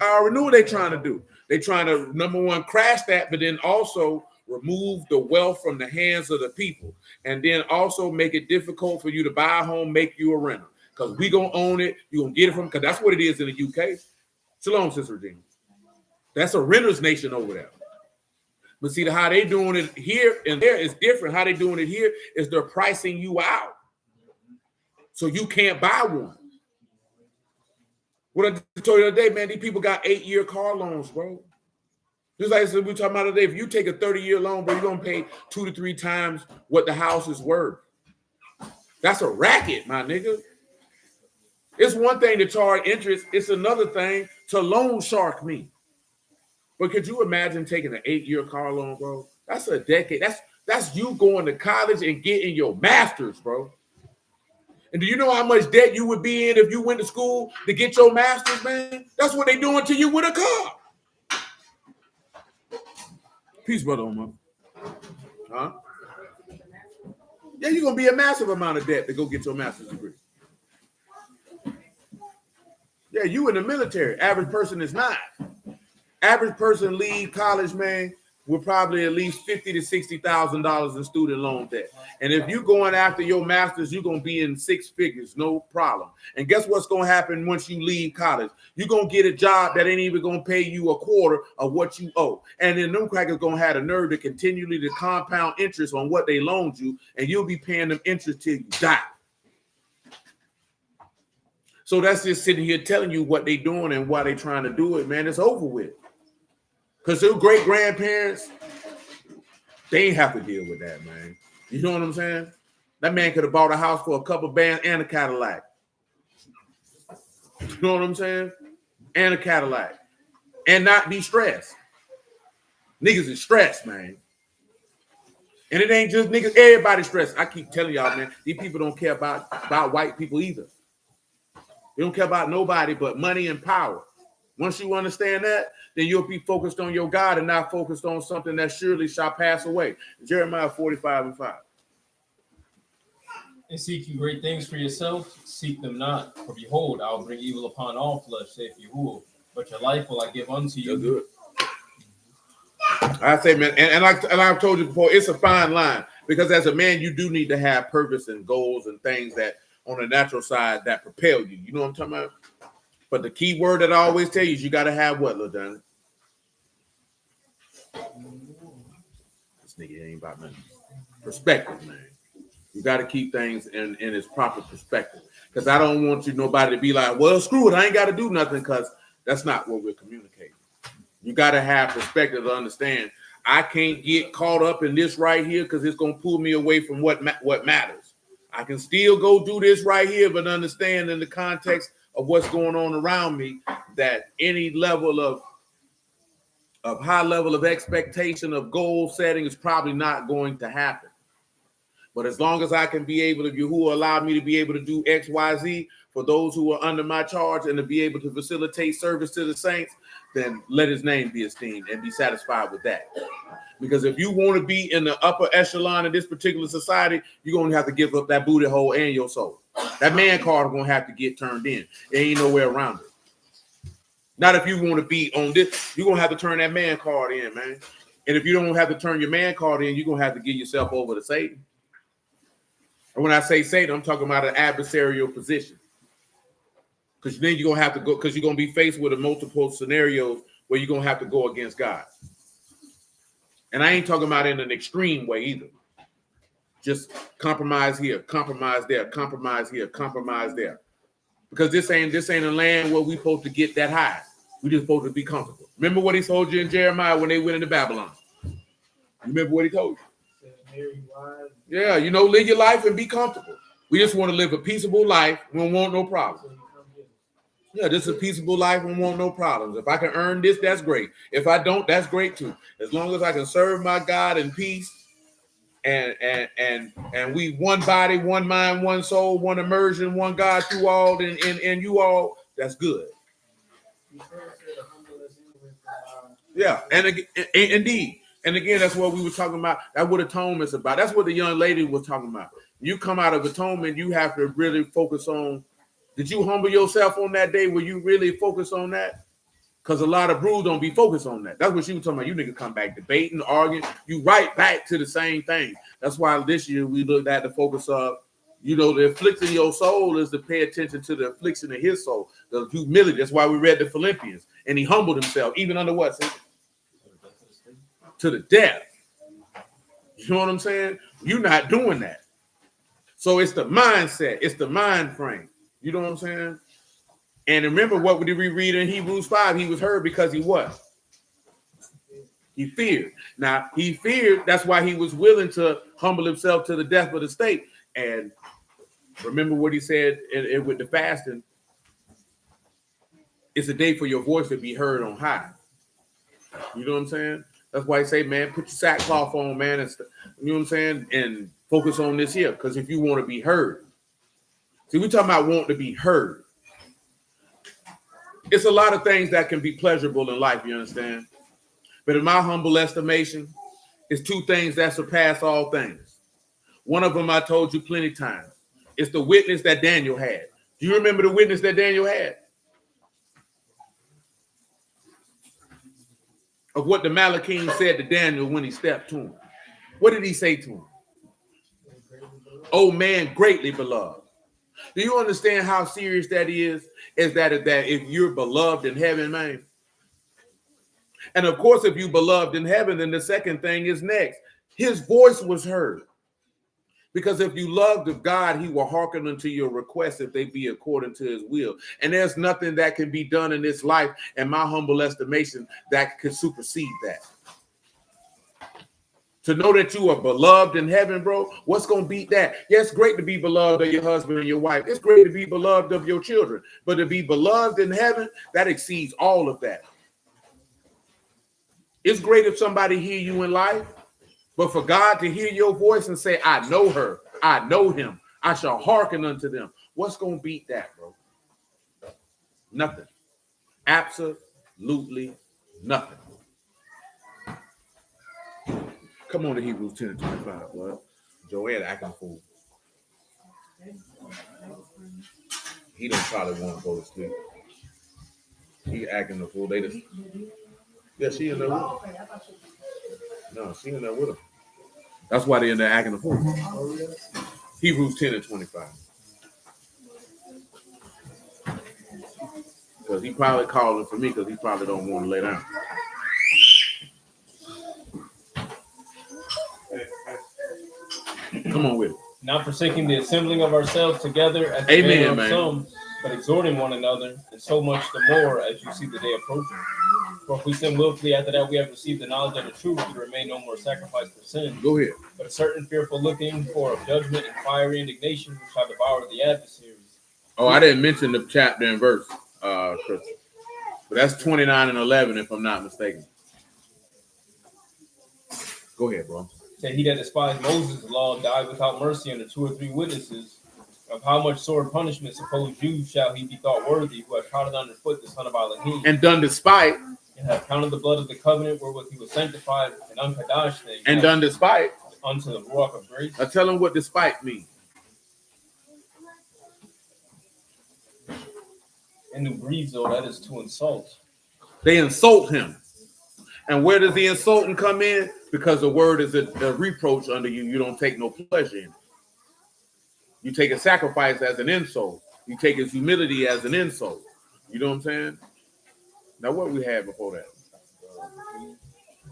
I already knew what they're trying to do. They're trying to, number one, crash that, but then also remove the wealth from the hands of the people. And then also make it difficult for you to buy a home, make you a renter. Because we going to own it. You're going to get it from, because that's what it is in the UK. Shalom, Sister Regina. That's a renter's nation over there. But see, how they doing it here and there is different. How they doing it here is they're pricing you out. So you can't buy one. What I told you the other day, man, these people got 8-year car loans, bro. Just like we were talking about today, if you take a 30-year loan, bro, you're going to pay 2 to 3 times what the house is worth. That's a racket, my nigga. It's one thing to charge interest. It's another thing to loan shark me. But could you imagine taking an 8-year car loan, bro? That's a decade. That's you going to college and getting your master's, bro. And do you know how much debt you would be in if you went to school to get your master's, man? That's what they doing to you with a car. Peace, brother Omar. Huh? Yeah, you're going to be a massive amount of debt to go get your master's degree. Yeah, you in the military. Average person is not. Average person leave college, man, with probably at least $50,000 to $60,000 in student loan debt. And if you're going after your master's, you're going to be in 6 figures, no problem. And guess what's going to happen once you leave college? You're going to get a job that ain't even going to pay you a quarter of what you owe. And then them crackers going to have the nerve to continually to compound interest on what they loaned you, and you'll be paying them interest till you die. So that's just sitting here telling you what they doing and why they trying to do it, man. It's over with. Because their great-grandparents, they ain't have to deal with that, man. You know what I'm saying? That man could have bought a house for a couple bands and a Cadillac. You know what I'm saying? And a Cadillac. And not be stressed. Niggas is stressed, man. And it ain't just niggas. Everybody's stressed. I keep telling y'all, man, these people don't care about white people either. They don't care about nobody but money and power. Once you understand that, then you'll be focused on your God and not focused on something that surely shall pass away. Jeremiah 45 and 5. And seek you great things for yourself, seek them not. For behold, I will bring evil upon all flesh, saith Yahuwah. But your life will I give unto you. Good. I say, man, and I've told you before, it's a fine line. Because as a man, you do need to have purpose and goals and things that on the natural side that propel you. You know what I'm talking about? But the key word that I always tell you is you got to have what, Lil Johnny? This nigga ain't about nothing. Perspective, man. You got to keep things in its proper perspective. Because I don't want nobody to be like, well, screw it, I ain't got to do nothing, because that's not what we're communicating. You got to have perspective to understand. I can't get caught up in this right here because it's going to pull me away from what matters. I can still go do this right here, but understand in the context of what's going on around me that any level of high level of expectation of goal setting is probably not going to happen. But as long as I can be able to, who allow me to be able to do X, Y, Z for those who are under my charge and to be able to facilitate service to the saints, then let his name be esteemed and be satisfied with that. Because if you want to be in the upper echelon of this particular society, you're going to have to give up that booty hole and your soul. That man card is going to have to get turned in. There ain't nowhere around it. Not if you want to be on this, you're going to have to turn that man card in, man. And if you don't have to turn your man card in, you're going to have to give yourself over to Satan. And when I say Satan, I'm talking about an adversarial position. Because then you're going to have to go, because you're going to be faced with a multiple scenarios where you're going to have to go against God. And I ain't talking about in an extreme way either. Just compromise here, compromise there, compromise here, compromise there. Because this ain't a land where we supposed to get that high. We just supposed to be comfortable. Remember what he told you in Jeremiah when they went into Babylon? You remember what he told you? Yeah, live your life and be comfortable. We just want to live a peaceable life. We don't want no problems. Yeah, this is a peaceable life and want no problems. If I can earn this, that's great. If I don't, that's great too. As long as I can serve my God in peace and we one body, one mind, one soul, one immersion, one God through all and you all, that's good. Yeah, and indeed. And again, that's what we were talking about. That's what atonement's about. That's what the young lady was talking about. You come out of atonement, you have to really focus on. Did you humble yourself on that day where you really focus on that? Because a lot of brews don't be focused on that. That's what she was talking about. You niggas come back debating, arguing. You right back to the same thing. That's why this year we looked at the focus of, the affliction of your soul is to pay attention to the affliction of his soul. The humility. That's why we read the Philippians. And he humbled himself, even under what? To the death. You know what I'm saying? You're not doing that. So it's the mindset. It's the mind frame. You know what I'm saying? And remember, what did we read in Hebrews 5? He was heard because he what? He feared. Now, he feared. That's why he was willing to humble himself to the death of the state. And remember what he said with the fasting. It's a day for your voice to be heard on high. You know what I'm saying? That's why I say, man, put your sackcloth on, man. And, you know what I'm saying? And focus on this here. Because if you want to be heard. See, we're talking about wanting to be heard. It's a lot of things that can be pleasurable in life, you understand? But in my humble estimation, it's two things that surpass all things. One of them I told you plenty of times. It's the witness that Daniel had. Do you remember the witness that Daniel had? Of what the Malachim said to Daniel when he stepped to him. What did he say to him? Oh man, greatly beloved. Do you understand how serious that is? Is that if you're beloved in heaven, man? And of course, if you beloved in heaven, then the second thing is next. His voice was heard. Because if you loved of God, he will hearken unto your requests if they be according to his will. And there's nothing that can be done in this life, in my humble estimation, that could supersede that. To know that you are beloved in heaven, bro, what's going to beat that? Yeah, it's great to be beloved of your husband and your wife. It's great to be beloved of your children. But to be beloved in heaven, that exceeds all of that. It's great if somebody hear you in life, but for God to hear your voice and say, I know her, I know him, I shall hearken unto them. What's going to beat that, bro? Nothing. Absolutely nothing. Come on to Hebrews 10 and 25, boy. Joanne acting a fool. He don't probably want to go to sleep. He acting a fool. They just, yeah, she in there with him. No, she in there with him. That's why they in there acting a fool. Hebrews 10 and 25. Because he probably calling for me because he probably don't want to lay down. Come on with it. Not forsaking the assembling of ourselves together as the manner of some, but exhorting one another, and so much the more as you see the day approaching. For if we sin willfully after that we have received the knowledge of the truth, there remain no more sacrifice for sin. Go ahead. But a certain fearful looking for of judgment and fiery indignation which shall devour the adversaries. Oh, I didn't mention the chapter and verse, Chris. But that's 29 and 11, if I'm not mistaken. Go ahead, bro. That he that despised Moses' law died without mercy under 2 or 3 witnesses. Of how much sword punishment suppose you shall he be thought worthy, who have trodden underfoot the son of Elohim, and done despite, and have counted the blood of the covenant wherewith he was sanctified, and unkadash things, and done despite. unto the ruach of grace. I tell them what despite means. In the Greek, though, that is to insult. They insult him. And where does the insulting come in? Because the word is a reproach under you. You don't take no pleasure in it. You take a sacrifice as an insult. You take his humility as an insult. You know what I'm saying? Now, what we had before that?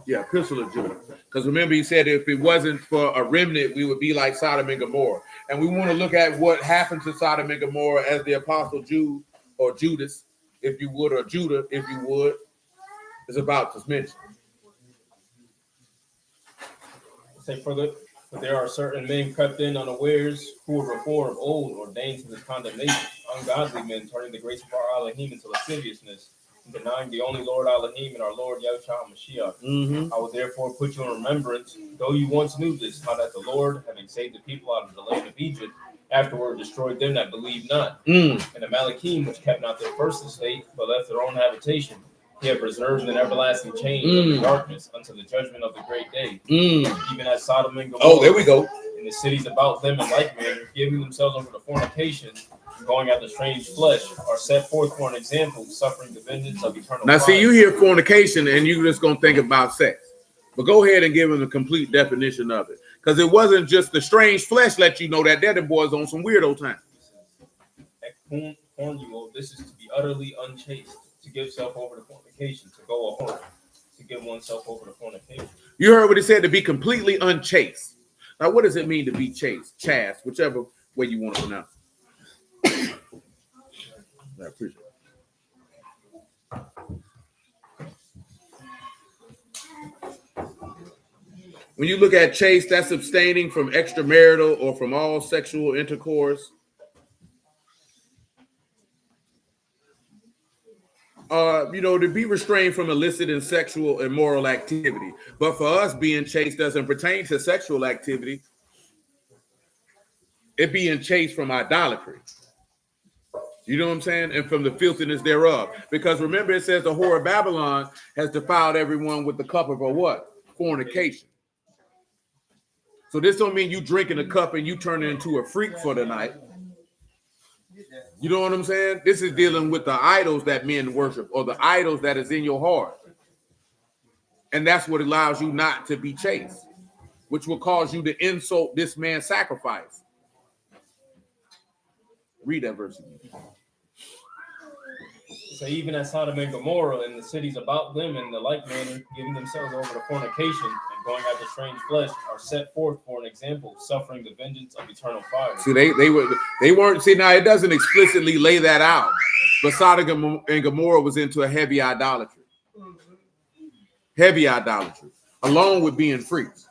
Yeah, Epistle of Judah. Because remember, he said if it wasn't for a remnant, we would be like Sodom and Gomorrah. And we want to look at what happened to Sodom and Gomorrah as the apostle Jude, or Judas, if you would, or Judah, if you would, is about to mention. Say further, but there are certain men crept in unawares, who were before of old ordained to this condemnation, ungodly men turning the grace of our Elohim into lasciviousness, and denying the only Lord Elohim and our Lord Yahushua Mashiach. I will therefore put you in remembrance, though you once knew this, how that the Lord, having saved the people out of the land of Egypt, afterward destroyed them that believed not. And the Malachim, which kept not their first estate, but left their own habitation, he have reserved in an everlasting chain of the darkness unto the judgment of the great day. Even as Sodom and Gomorrah, Oh, there we go. and the cities about them in like manner, giving themselves over to fornication, going after strange flesh, are set forth for an example, suffering the vengeance of eternal Now, fire. see, you hear fornication and you're just going to think about sex. But go ahead and give them a complete definition of it. Because it wasn't just the strange flesh let you know that them boys on some weirdo time. This is to be utterly unchaste, to give self over to fornication, to go a whore, to give oneself over to fornication. You heard what he said, to be completely unchaste. Now, what does it mean to be chaste? Chaste, whichever way you want to pronounce it. I appreciate it. When you look at chaste, that's abstaining from extramarital or from all sexual intercourse. To be restrained from illicit and sexual and moral activity. But for us, being chaste doesn't pertain to sexual activity. It being chaste from idolatry. You know what I'm saying? And from the filthiness thereof. Because remember, it says the whore of Babylon has defiled everyone with the cup of a what? Fornication. So this don't mean you drinking a cup and you turn it into a freak for the night. You know what I'm saying? This is dealing with the idols that men worship, or the idols that is in your heart. And that's what allows you not to be chaste, which will cause you to insult this man's sacrifice. Read that verse again. So even as Sodom and Gomorrah and the cities about them in the like manner, giving themselves over to fornication and going after strange flesh, are set forth for an example, suffering the vengeance of eternal fire. See, they weren't. See, now it doesn't explicitly lay that out, but Sodom and Gomorrah was into a heavy idolatry, along with being freaks.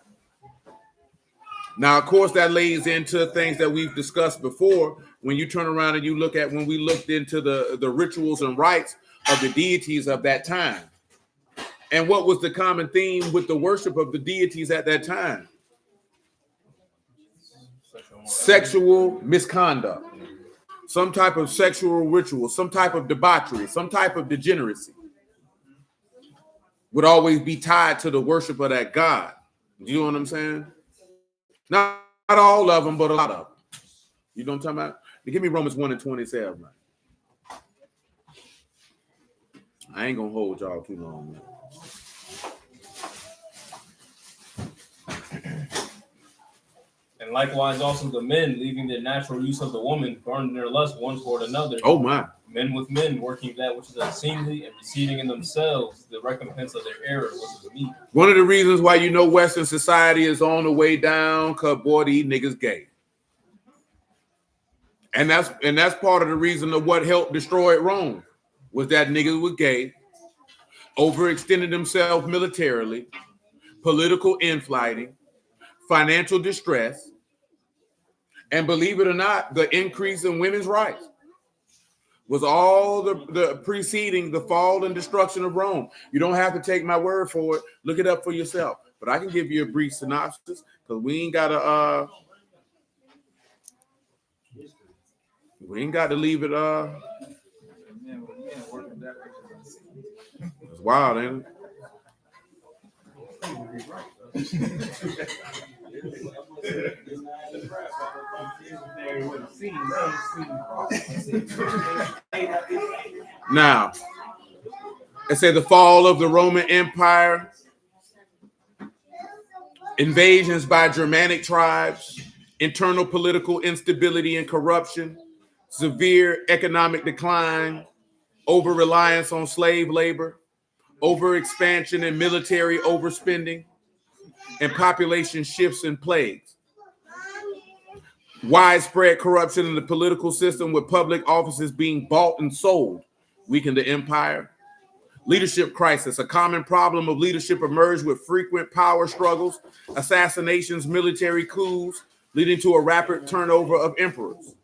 Now, of course, that lays into things that we've discussed before. When you turn around and you look at when we looked into the rituals and rites of the deities of that time. And what was the common theme with the worship of the deities at that time? Sexual misconduct, some type of sexual ritual, some type of debauchery, some type of degeneracy would always be tied to the worship of that God. You know what I'm saying? Not all of them, but a lot of them. You know what I'm talking about? Give me Romans 1:27, man. I ain't gonna hold y'all too long, man. And likewise also the men, leaving the natural use of the woman, burned in their lust one toward another. Oh my. Men with men, working that which is unseemly and receiving in themselves the recompense of their error, which is meat. One of the reasons why you know Western society is on the way down, because boy, these niggas gay. And that's part of the reason of what helped destroy Rome, was that niggas were gay, overextended themselves militarily, political infighting, financial distress, and believe it or not, the increase in women's rights was all the preceding the fall and destruction of Rome. You don't have to take my word for it. Look it up for yourself. but I can give you a brief synopsis because we ain't got to leave it. It's wild, ain't it? Now, it said the fall of the Roman Empire, invasions by Germanic tribes, internal political instability and corruption, severe economic decline, over-reliance on slave labor, over-expansion and military overspending, and population shifts and plagues. Widespread corruption in the political system with public offices being bought and sold weakened the empire. Leadership crisis, a common problem of leadership emerged with frequent power struggles, assassinations, military coups, leading to a rapid turnover of emperors.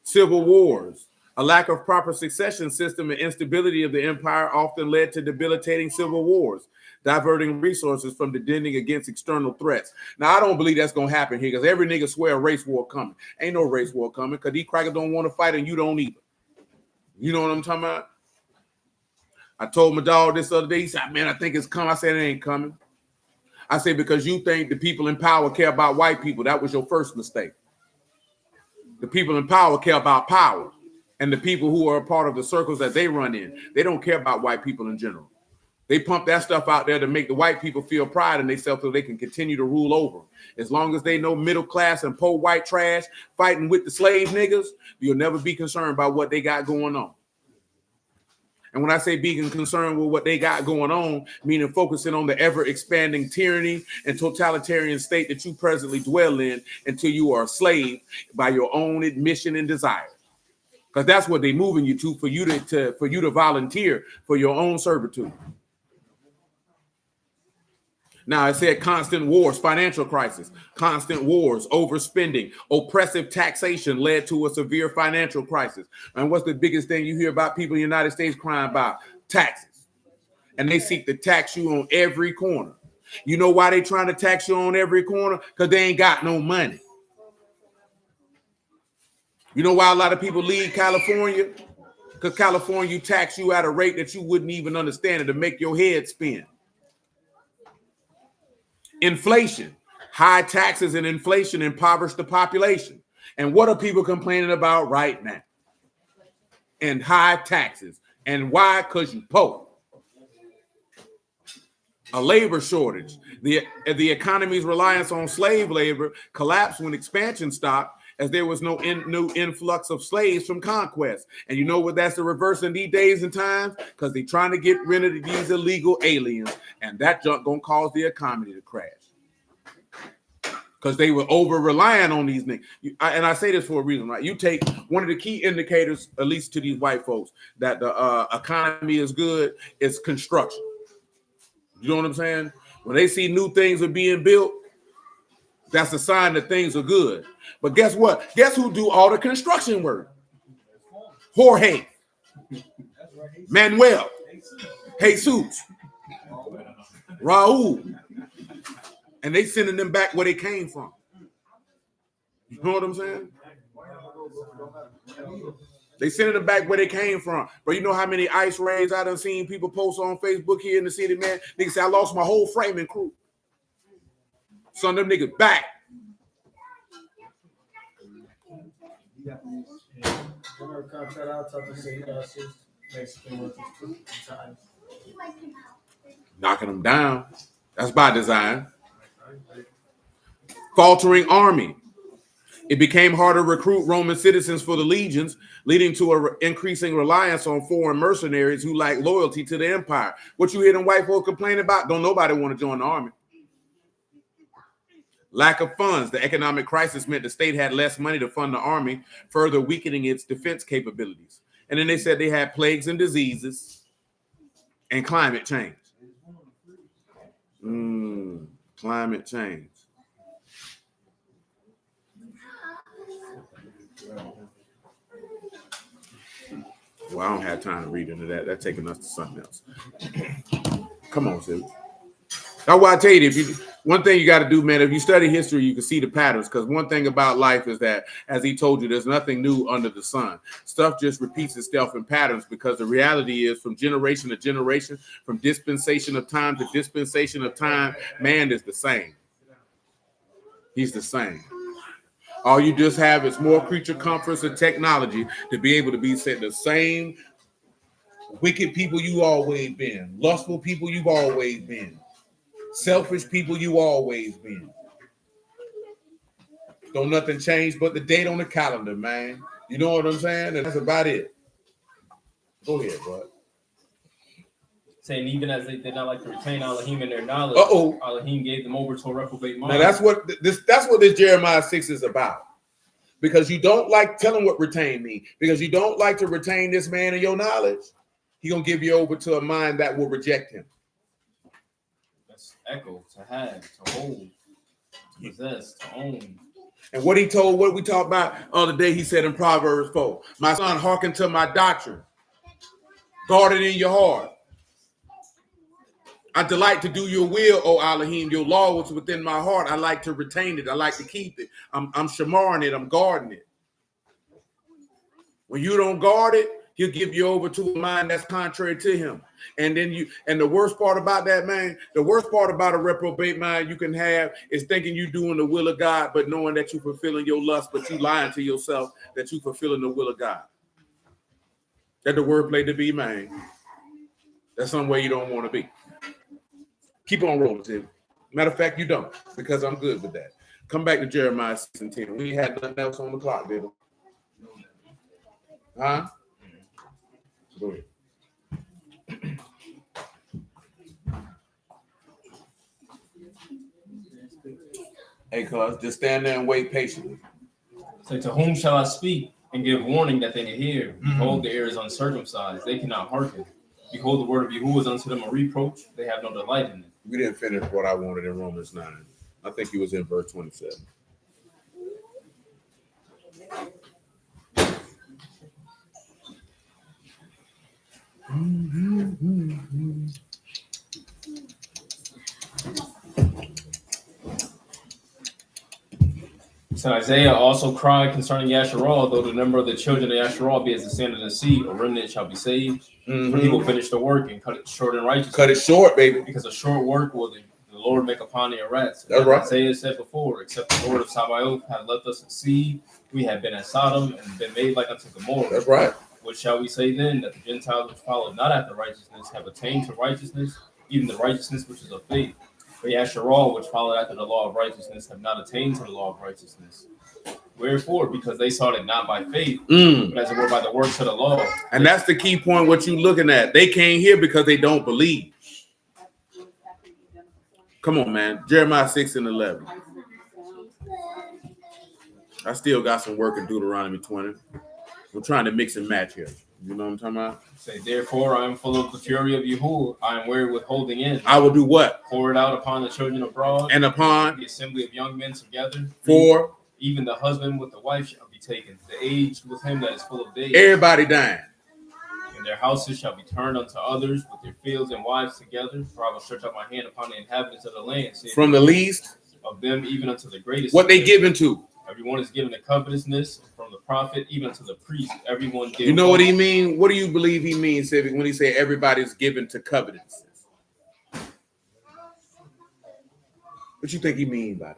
Civil wars, a lack of proper succession system and instability of the empire often led to debilitating civil wars, diverting resources from defending against external threats. Now, I don't believe that's going to happen here because every nigga swear a race war coming. Ain't no race war coming because these crackers don't want to fight and you don't either. You know what I'm talking about? I told my dog this other day, he said, man, I think it's coming. I said, it ain't coming. I said, because you think the people in power care about white people. That was your first mistake. The people in power care about power. And the people who are a part of the circles that they run in, they don't care about white people in general. They pump that stuff out there to make the white people feel pride in themselves so they can continue to rule over. As long as they know middle class and poor white trash fighting with the slave niggas, you'll never be concerned about what they got going on. And when I say being concerned with what they got going on, meaning focusing on the ever-expanding tyranny and totalitarian state that you presently dwell in until you are a slave by your own admission and desire. Because that's what they're moving you to, for you to volunteer for your own servitude. Now, I said constant wars, financial crisis, constant wars, overspending, oppressive taxation led to a severe financial crisis. And what's the biggest thing you hear about people in the United States crying about? Taxes. And they seek to tax you on every corner. You know why they trying to tax you on every corner? Because they ain't got no money. You know why a lot of people leave California? Because California tax you at a rate that you wouldn't even understand it to make your head spin. Inflation, high taxes and inflation impoverish the population. And what are people complaining about right now? And high taxes. And why? Because you poor. A labor shortage. The economy's reliance on slave labor collapsed when expansion stopped, as there was no new influx of slaves from conquest. And you know what that's the reverse in these days and times? Because they're trying to get rid of these illegal aliens, and that junk gonna cause the economy to crash. Because they were over-relying on these niggas. And I say this for a reason, right? You take one of the key indicators, at least to these white folks, that the economy is good, is construction. You know what I'm saying? When they see new things are being built, that's a sign that things are good. But guess what? Guess who do all the construction work? Jorge, Manuel, Jesus, Raul. And they sending them back where they came from. You know what I'm saying? They sending them back where they came from. But you know how many ice raids I done seen people post on Facebook here in the city, man? Niggas say, I lost my whole framing crew. Some of them niggas back. Knocking them down. That's by design. Faltering army. It became harder to recruit Roman citizens for the legions, leading to an increasing reliance on foreign mercenaries who lack loyalty to the empire. What you hear them white folks complain about? Don't nobody want to join the army. Lack of funds. The economic crisis meant the state had less money to fund the army, further weakening its defense capabilities. And then they said they had plagues and diseases and climate change. Climate change. Well, I don't have time to read into that. That's taking us to something else. Come on, Sue. That's why I tell you, one thing you got to do, man, if you study history, you can see the patterns. Because one thing about life is that, as he told you, there's nothing new under the sun. Stuff just repeats itself in patterns, because the reality is, from generation to generation, from dispensation of time to dispensation of time, man is the same. He's the same. All you just have is more creature comforts and technology to be able to be said the same wicked people you always been, lustful people you've always been, selfish people you always been. Don't nothing change but the date on the calendar, man. You know what I'm saying? And that's about it. Go ahead, bud. Saying even as they did not like to retain Elohim in their knowledge, Elohim gave them over to a reprobate mind. Now that's what this Jeremiah 6 is about. Because you don't like, tell him what retain means. Because you don't like to retain this man in your knowledge, he's gonna give you over to a mind that will reject him. That's echo, to have, to hold, to possess, to own. And what he told, what we talked about the other day, he said in Proverbs 4, my son, hearken to my doctrine. Guard it in your heart. I delight to do your will, O Elohim. Your law was within my heart. I like to retain it. I like to keep it. I'm shamaring it. I'm guarding it. When you don't guard it, he'll give you over to a mind that's contrary to him. And then the worst part about that, man, the worst part about a reprobate mind you can have is thinking you're doing the will of God, but knowing that you're fulfilling your lust, but you lying to yourself that you're fulfilling the will of God. That's the wordplay to be, man. That's some way you don't want to be. Keep on rolling, Tim. Matter of fact, you don't, because I'm good with that. Come back to Jeremiah 6 and 10. We had nothing else on the clock, did we? Huh? Go ahead. Hey, cuz, just stand there and wait patiently. So to whom shall I speak and give warning that they may hear? Behold, the ear is uncircumcised, they cannot hearken. Behold, the word of Yahuwah is unto them a reproach, they have no delight in it. We didn't finish what I wanted in Romans 9. I think he was in verse 27. So Isaiah also cried concerning Yasharal, though the number of the children of Yasharal be as the sand of the sea, a remnant shall be saved. For he will finish the work and cut it short in righteousness. Cut it short, baby. Because a short work will the Lord make upon the rats. That's right. Isaiah said before, except the Lord of Sabaoth had left us in seed, we had been at Sodom and been made like unto Gomorrah. That's right. What shall we say then? That the Gentiles which followed not after righteousness have attained to righteousness, even the righteousness which is of faith. But Yasharal, which followed after the law of righteousness, have not attained to the law of righteousness. Wherefore? Because they sought it not by faith, but as it were by the works of the law. And that's the key point, what you're looking at. They can't hear because they don't believe. Come on, man. Jeremiah 6 and 11. I still got some work in Deuteronomy 20. I'm trying to mix and match here. You know what I'm talking about? Say, therefore, I am full of the fury of Yahuwah. I am weary with holding in. I will do what? Pour it out upon the children abroad. And upon the assembly of young men together. For even the husband with the wife shall be taken. The aged with him that is full of days. Everybody dying. And their houses shall be turned unto others with their fields and wives together. For I will stretch out my hand upon the inhabitants of the land. From the least of them even unto the greatest. What they given to? Everyone is given a covetousness, from the prophet even to the priest. Everyone gives. You know what he mean? What do you believe he means, Civic, when he say everybody's given to covetousness? What you think he mean by that?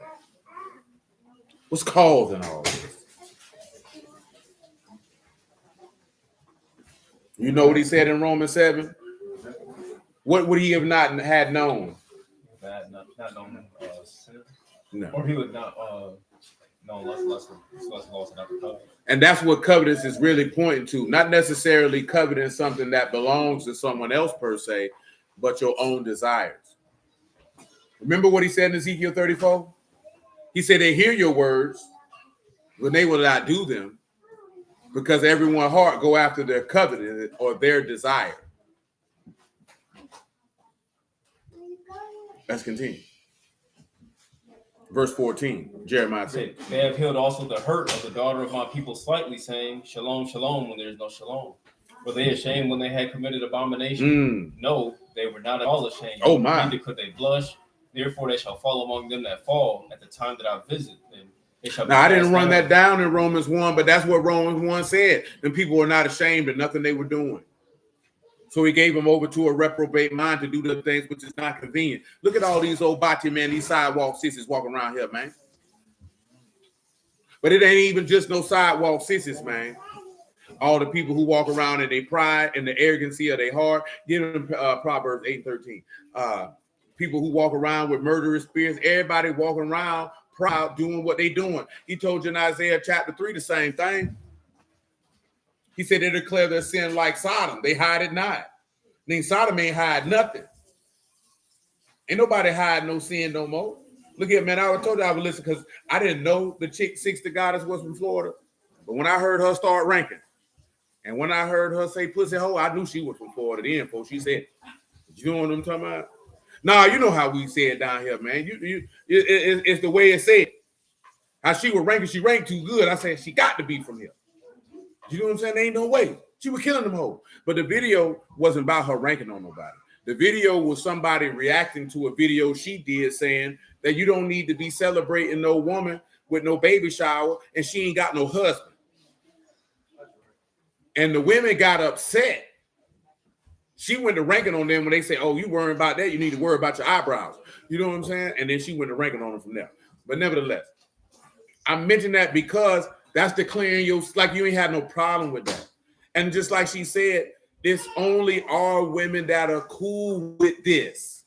What's causing all this? You know what he said in Romans 7? What would he have not had known? Not known sin. No. Or he would not less lost not recovered. And that's what covetous is really pointing to. Not necessarily coveting something that belongs to someone else per se, but your own desires. Remember what he said in Ezekiel 34? He said they hear your words, but they will not do them, because everyone's heart go after their covenant or their desire. Let's continue. Verse 14, Jeremiah said, they have healed also the hurt of the daughter of my people slightly, saying, Shalom, shalom, when there is no shalom. Were they ashamed when they had committed abomination? No, they were not at all ashamed. Oh, my. Neither could they blush, Therefore, they shall fall among them that fall at the time that I visit. And they shall. Now, I didn't run that down in Romans 1, but that's what Romans 1 said. The people were not ashamed of nothing they were doing. So he gave them over to a reprobate mind to do the things which is not convenient. Look at all these old bati, man, these sidewalk sissies walking around here, man. But it ain't even just no sidewalk sissies, man. All the people who walk around in their pride and the arrogancy of their heart. Give them Proverbs 8:13. People who walk around with murderous spirits, everybody walking around proud, doing what they doing. He told you in Isaiah chapter 3 the same thing. He said they declare their sin like Sodom. They hide it not. I mean, Sodom ain't hide nothing. Ain't nobody hide no sin no more. Look here, man, I told you I would listen because I didn't know the chick 60 goddess was from Florida. But when I heard her start ranking, and when I heard her say pussy hole, I knew she was from Florida then, folks. She said, you know what I'm talking about? Nah, you know how we say it down here, man. It's the way it's said. How she was ranking, she ranked too good. I said, she got to be from here. You know what I'm saying? There ain't no way. She was killing them hoes. But the video wasn't about her ranking on nobody. The video was somebody reacting to a video she did saying that you don't need to be celebrating no woman with no baby shower and she ain't got no husband. And the women got upset. She went to ranking on them when they say, oh, you worrying about that, you need to worry about your eyebrows. You know what I'm saying? And then she went to ranking on them from there. But nevertheless, I mentioned that because that's declaring you like you ain't had no problem with that. And just like she said, it's only our women that are cool with this.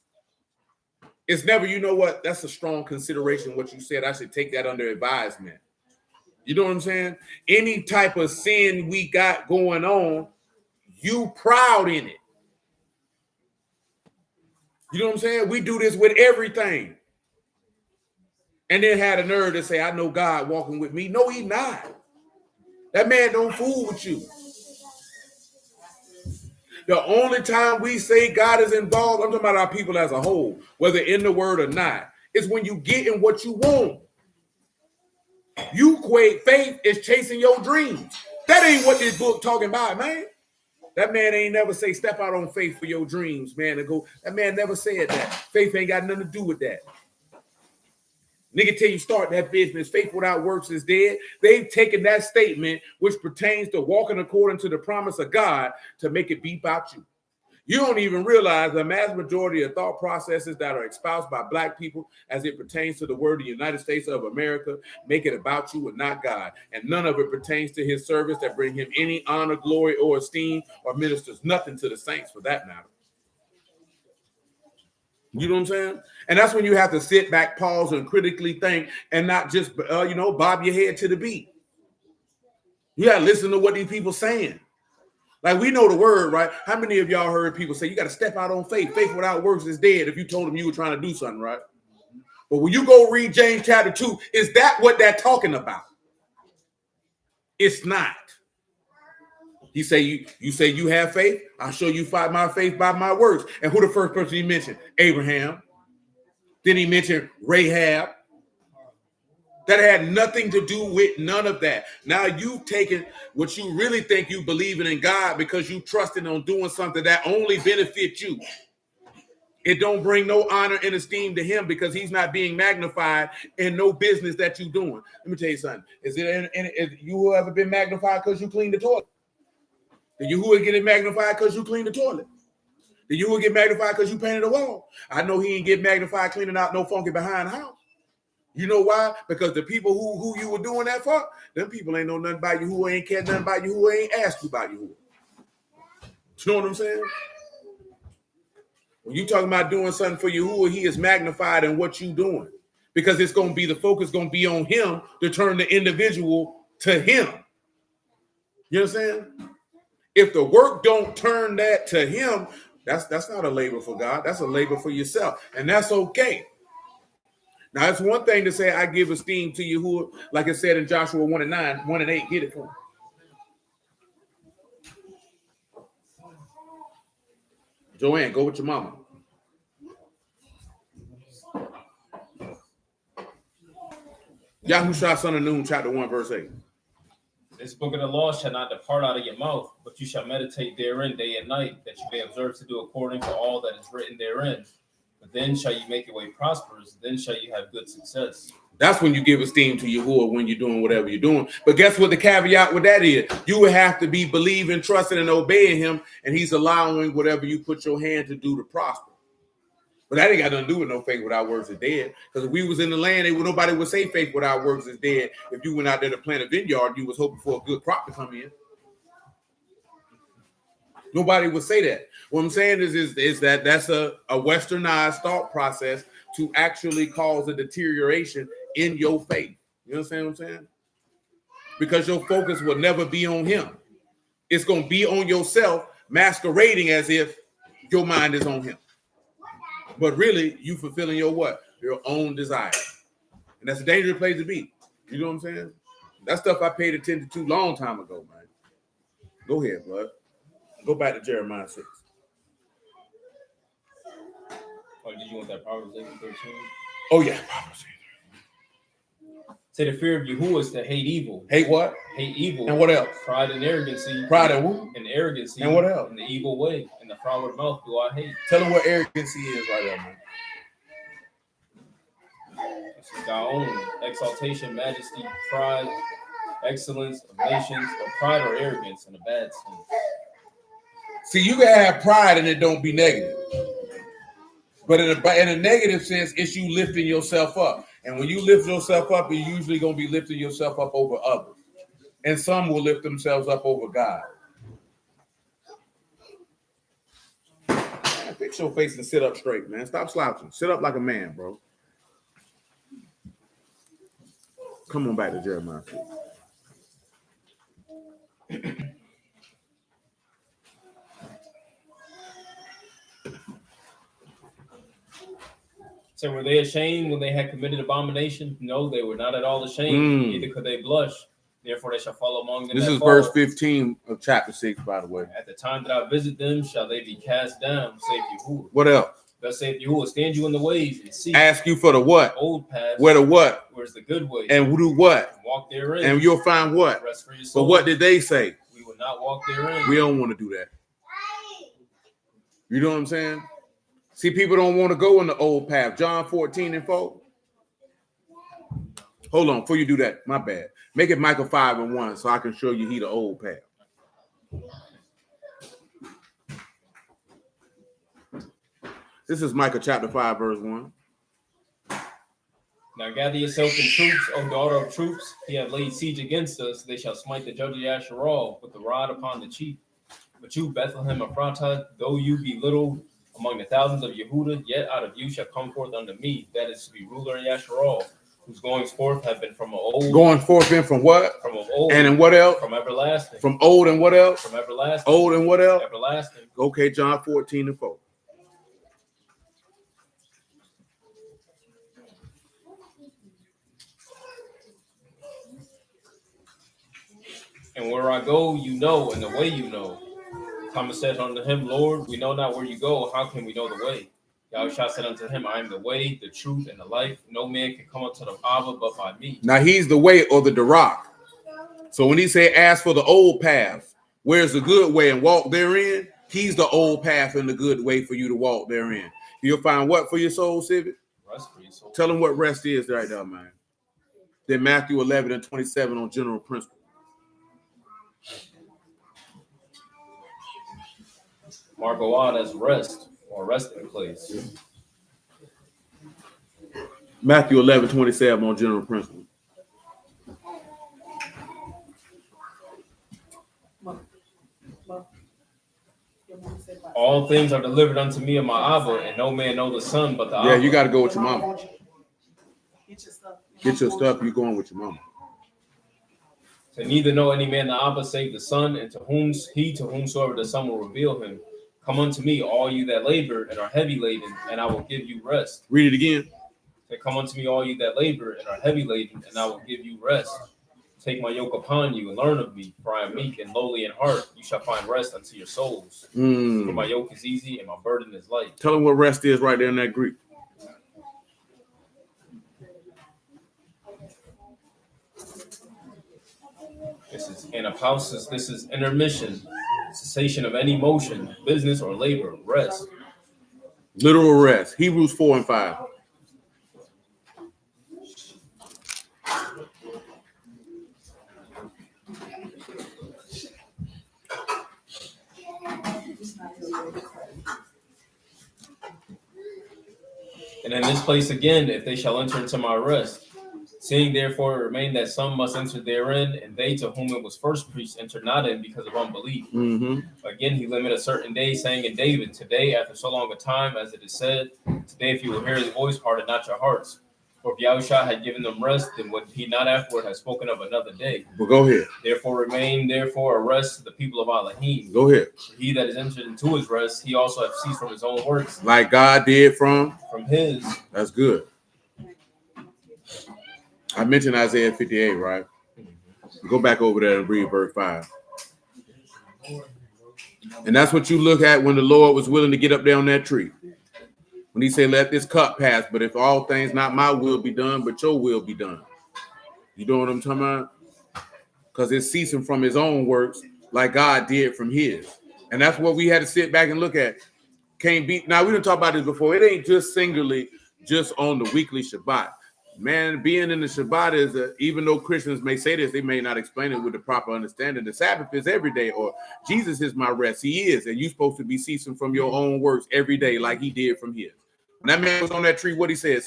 It's never, you know what? That's a strong consideration. What you said, I should take that under advisement. You know what I'm saying? Any type of sin we got going on, you proud in it. You know what I'm saying? We do this with everything. And then had a nerve to say, I know God walking with me. No, he not. That man don't fool with you. The only time we say God is involved, I'm talking about our people as a whole, whether in the word or not, is when you get in what you want. You equate faith is chasing your dreams. That ain't what this book talking about, man. That man ain't never say step out on faith for your dreams, man. To go. That man never said that. Faith ain't got nothing to do with that. Nigga, till you start that business, faith without works is dead. They've taken that statement, which pertains to walking according to the promise of God, to make it be about you. You don't even realize the mass majority of thought processes that are espoused by Black people as it pertains to the word of the United States of America make it about you and not God. And none of it pertains to his service that bring him any honor, glory, or esteem, or ministers nothing to the saints for that matter. You know what I'm saying? And that's when you have to sit back, pause, and critically think and not just, bob your head to the beat. You got to listen to what these people saying. Like, we know the word, right? How many of y'all heard people say you got to step out on faith? Faith without works is dead if you told them you were trying to do something, right? But when you go read James chapter 2, is that what they're talking about? It's not. He say you say you have faith. I'll show you my faith by my works. And who the first person he mentioned? Abraham. Then he mentioned Rahab. That had nothing to do with none of that. Now you've taken what you really think you believing in God because you trusting on doing something that only benefits you. It don't bring no honor and esteem to him because he's not being magnified in no business that you're doing. Let me tell you something. Is you ever been magnified because you clean the toilet? Did you who get magnified because you clean the toilet? Did you get magnified because you painted the wall? I know he ain't get magnified cleaning out no funky behind the house. You know why? Because the people who you were doing that for, them people ain't know nothing about you, who ain't cared nothing about you, who ain't asked you about you. You know what I'm saying? When you talking about doing something for Yahuwah, he is magnified in what you doing. Because it's going to be, the focus going to be on him to turn the individual to him. You understand? If the work don't turn that to him, that's not a labor for God. That's a labor for yourself. And that's okay. Now, it's one thing to say, I give esteem to Yahuwah, like it said in Joshua 1:9, 1:8. Get it for me. Joanne, go with your mama. Yahushua, son of Nun, chapter 1, verse 8. This book of the law shall not depart out of your mouth, but you shall meditate therein day and night, that you may observe to do according to all that is written therein. But then shall you make your way prosperous, then shall you have good success. That's when you give esteem to Yahuwah when you're doing whatever you're doing. But guess what the caveat with that is? You would have to be believing, trusting, and obeying him, and he's allowing whatever you put your hand to do to prosper. But that ain't got nothing to do with no faith without works is dead. Because if we was in the land, nobody would say faith without works is dead. If you went out there to plant a vineyard, you was hoping for a good crop to come in. Nobody would say that. What I'm saying is that that's a westernized thought process to actually cause a deterioration in your faith. You understand what I'm saying? Because your focus will never be on him. It's going to be on yourself, masquerading as if your mind is on him. But really, you fulfilling your what? Your own desire. And that's a dangerous place to be. You know what I'm saying? That stuff I paid attention to a long time ago, man. Go ahead, bud. Go back to Jeremiah 6. Oh, did you want that Proverbs 8:13? Oh, yeah. Proverbs 8. Say the fear of Yahuwah is to hate evil. Hate what? Hate evil. And what else? Pride and arrogancy. Pride and who? And arrogancy. And what else? And the evil way. And the froward mouth do I hate. Tell them what arrogancy is right there, man. This is our own exaltation, majesty, pride, excellence of nations, or pride or arrogance in a bad sense. See, you can have pride and it don't be negative. But in a negative sense, it's you lifting yourself up. And when you lift yourself up, you're usually going to be lifting yourself up over others. And some will lift themselves up over God. Man, fix your face and sit up straight, man. Stop slouching. Sit up like a man, bro. Come on back to Jeremiah 6. So were they ashamed when they had committed abomination? No, they were not at all ashamed. Neither could they blush. Therefore they shall fall among them. This is fall. verse 15 of chapter 6, by the way. At the time that I visit them, shall they be cast down, saith Yahuwah. What else? Thus saith Yahuwah, stand you in the ways and see. Ask you for the what? Old paths. Where the what? Where's the good way? And do what? And walk therein. And you'll find what? Rest for your soul. But what did they say? We will not walk therein. We don't want to do that. You know what I'm saying? See, people don't want to go in the old path. John 14:4. Hold on, before you do that, my bad. Make it Micah 5:1 so I can show you he the old path. This is Micah chapter 5, verse 1. Now gather yourself in troops, O daughter of troops. He have laid siege against us. They shall smite the judge of Yasharal with the rod upon the cheek. But you, Bethlehem Ephratah, though you be little among the thousands of Yehudah, yet out of you shall come forth unto me, that is to be ruler in Yasharal, whose goings forth have been from of old. Going forth in from what? From of old. And in what else? From everlasting. From old and what else? From everlasting. Old and what else? Everlasting. Okay, John 14:4. And where I go, you know, and the way you know. Thomas said unto him, Lord, we know not where you go. How can we know the way? Yahushua said unto him, I am the way, the truth, and the life. No man can come unto the Abba but by me. Now he's the way or the Darak. So when he say ask for the old path, where's the good way and walk therein? He's the old path and the good way for you to walk therein. You'll find what for your soul, Civic? Rest for your soul. Tell them what rest is right now, man. Then Matthew 11:27 on general principle. Marco out as rest or resting place. Matthew 11:27 on general principle. All things are delivered unto me of my Abba, and no man know the Son but the Abba. Yeah, you got to go with your mama. Get your stuff. You going with your mama. So neither know any man the Abba save the Son, and to whomsoever the Son will reveal him. Come unto me, all you that labor and are heavy laden, and I will give you rest. Read it again. Say, come unto me, all you that labor and are heavy laden, and I will give you rest. Take my yoke upon you and learn of me, for I am meek and lowly in heart. You shall find rest unto your souls. For my yoke is easy and my burden is light. Tell them what rest is right there in that Greek. This is anapausis. This is intermission, cessation of any motion, business or labor, rest. Literal rest. Hebrews 4 and 5. And in this place again, if they shall enter into my rest, seeing therefore it remained that some must enter therein, and they to whom it was first preached entered not in because of unbelief. Again, he limited a certain day, saying in David, today, after so long a time, as it is said, today, if you will hear his voice, harden not your hearts. For if Yahushua had given them rest, then would he not afterward have spoken of another day? Well, go ahead. Therefore remain, therefore, a rest to the people of Elohim. Go ahead. For he that is entered into his rest, he also hath ceased from his own works. Like God did from his. That's good. I mentioned Isaiah 58, right? Go back over there and read verse 5. And that's what you look at when the Lord was willing to get up there on that tree. When he said, let this cup pass, but if all things not my will be done, but your will be done. You know what I'm talking about? Because it's ceasing from his own works like God did from his. And that's what we had to sit back and look at. Can't be. Now, we didn't talk about this before. It ain't just singularly just on the weekly Shabbat. Man, being in the Shabbat is, even though Christians may say this, they may not explain it with the proper understanding. The Sabbath is every day, or Jesus is my rest. He is, and you're supposed to be ceasing from your own works every day like he did from his. When that man was on that tree, what he said,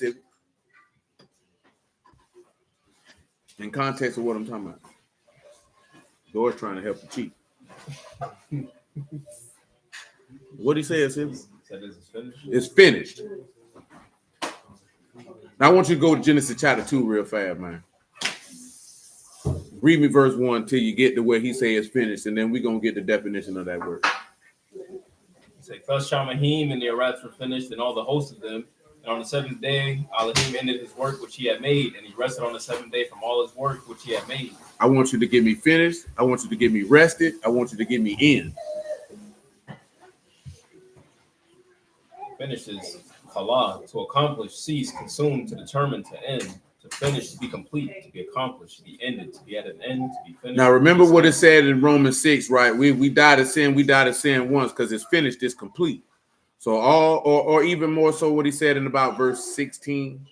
in context of what I'm talking about. Lord's trying to help the cheat. What he said, it's finished. Now I want you to go to Genesis chapter 2 real fast, man. Read me verse 1 till you get to where he says it's finished, and then we're going to get the definition of that word. Say, thus Shamahim and the Arats were finished, and all the hosts of them. And on the seventh day, Elohim ended his work which he had made, and he rested on the seventh day from all his work which he had made. I want you to get me finished. I want you to get me rested. I want you to get me in. Finished is Kala, to accomplish, cease, consume, to determine, to end, to finish, to be complete, to be accomplished, to be ended, to be at an end, to be finished. Now remember what it said in Romans 6, right? We died of sin, once because it's finished, it's complete. So all, or even more so what he said in about verse 16.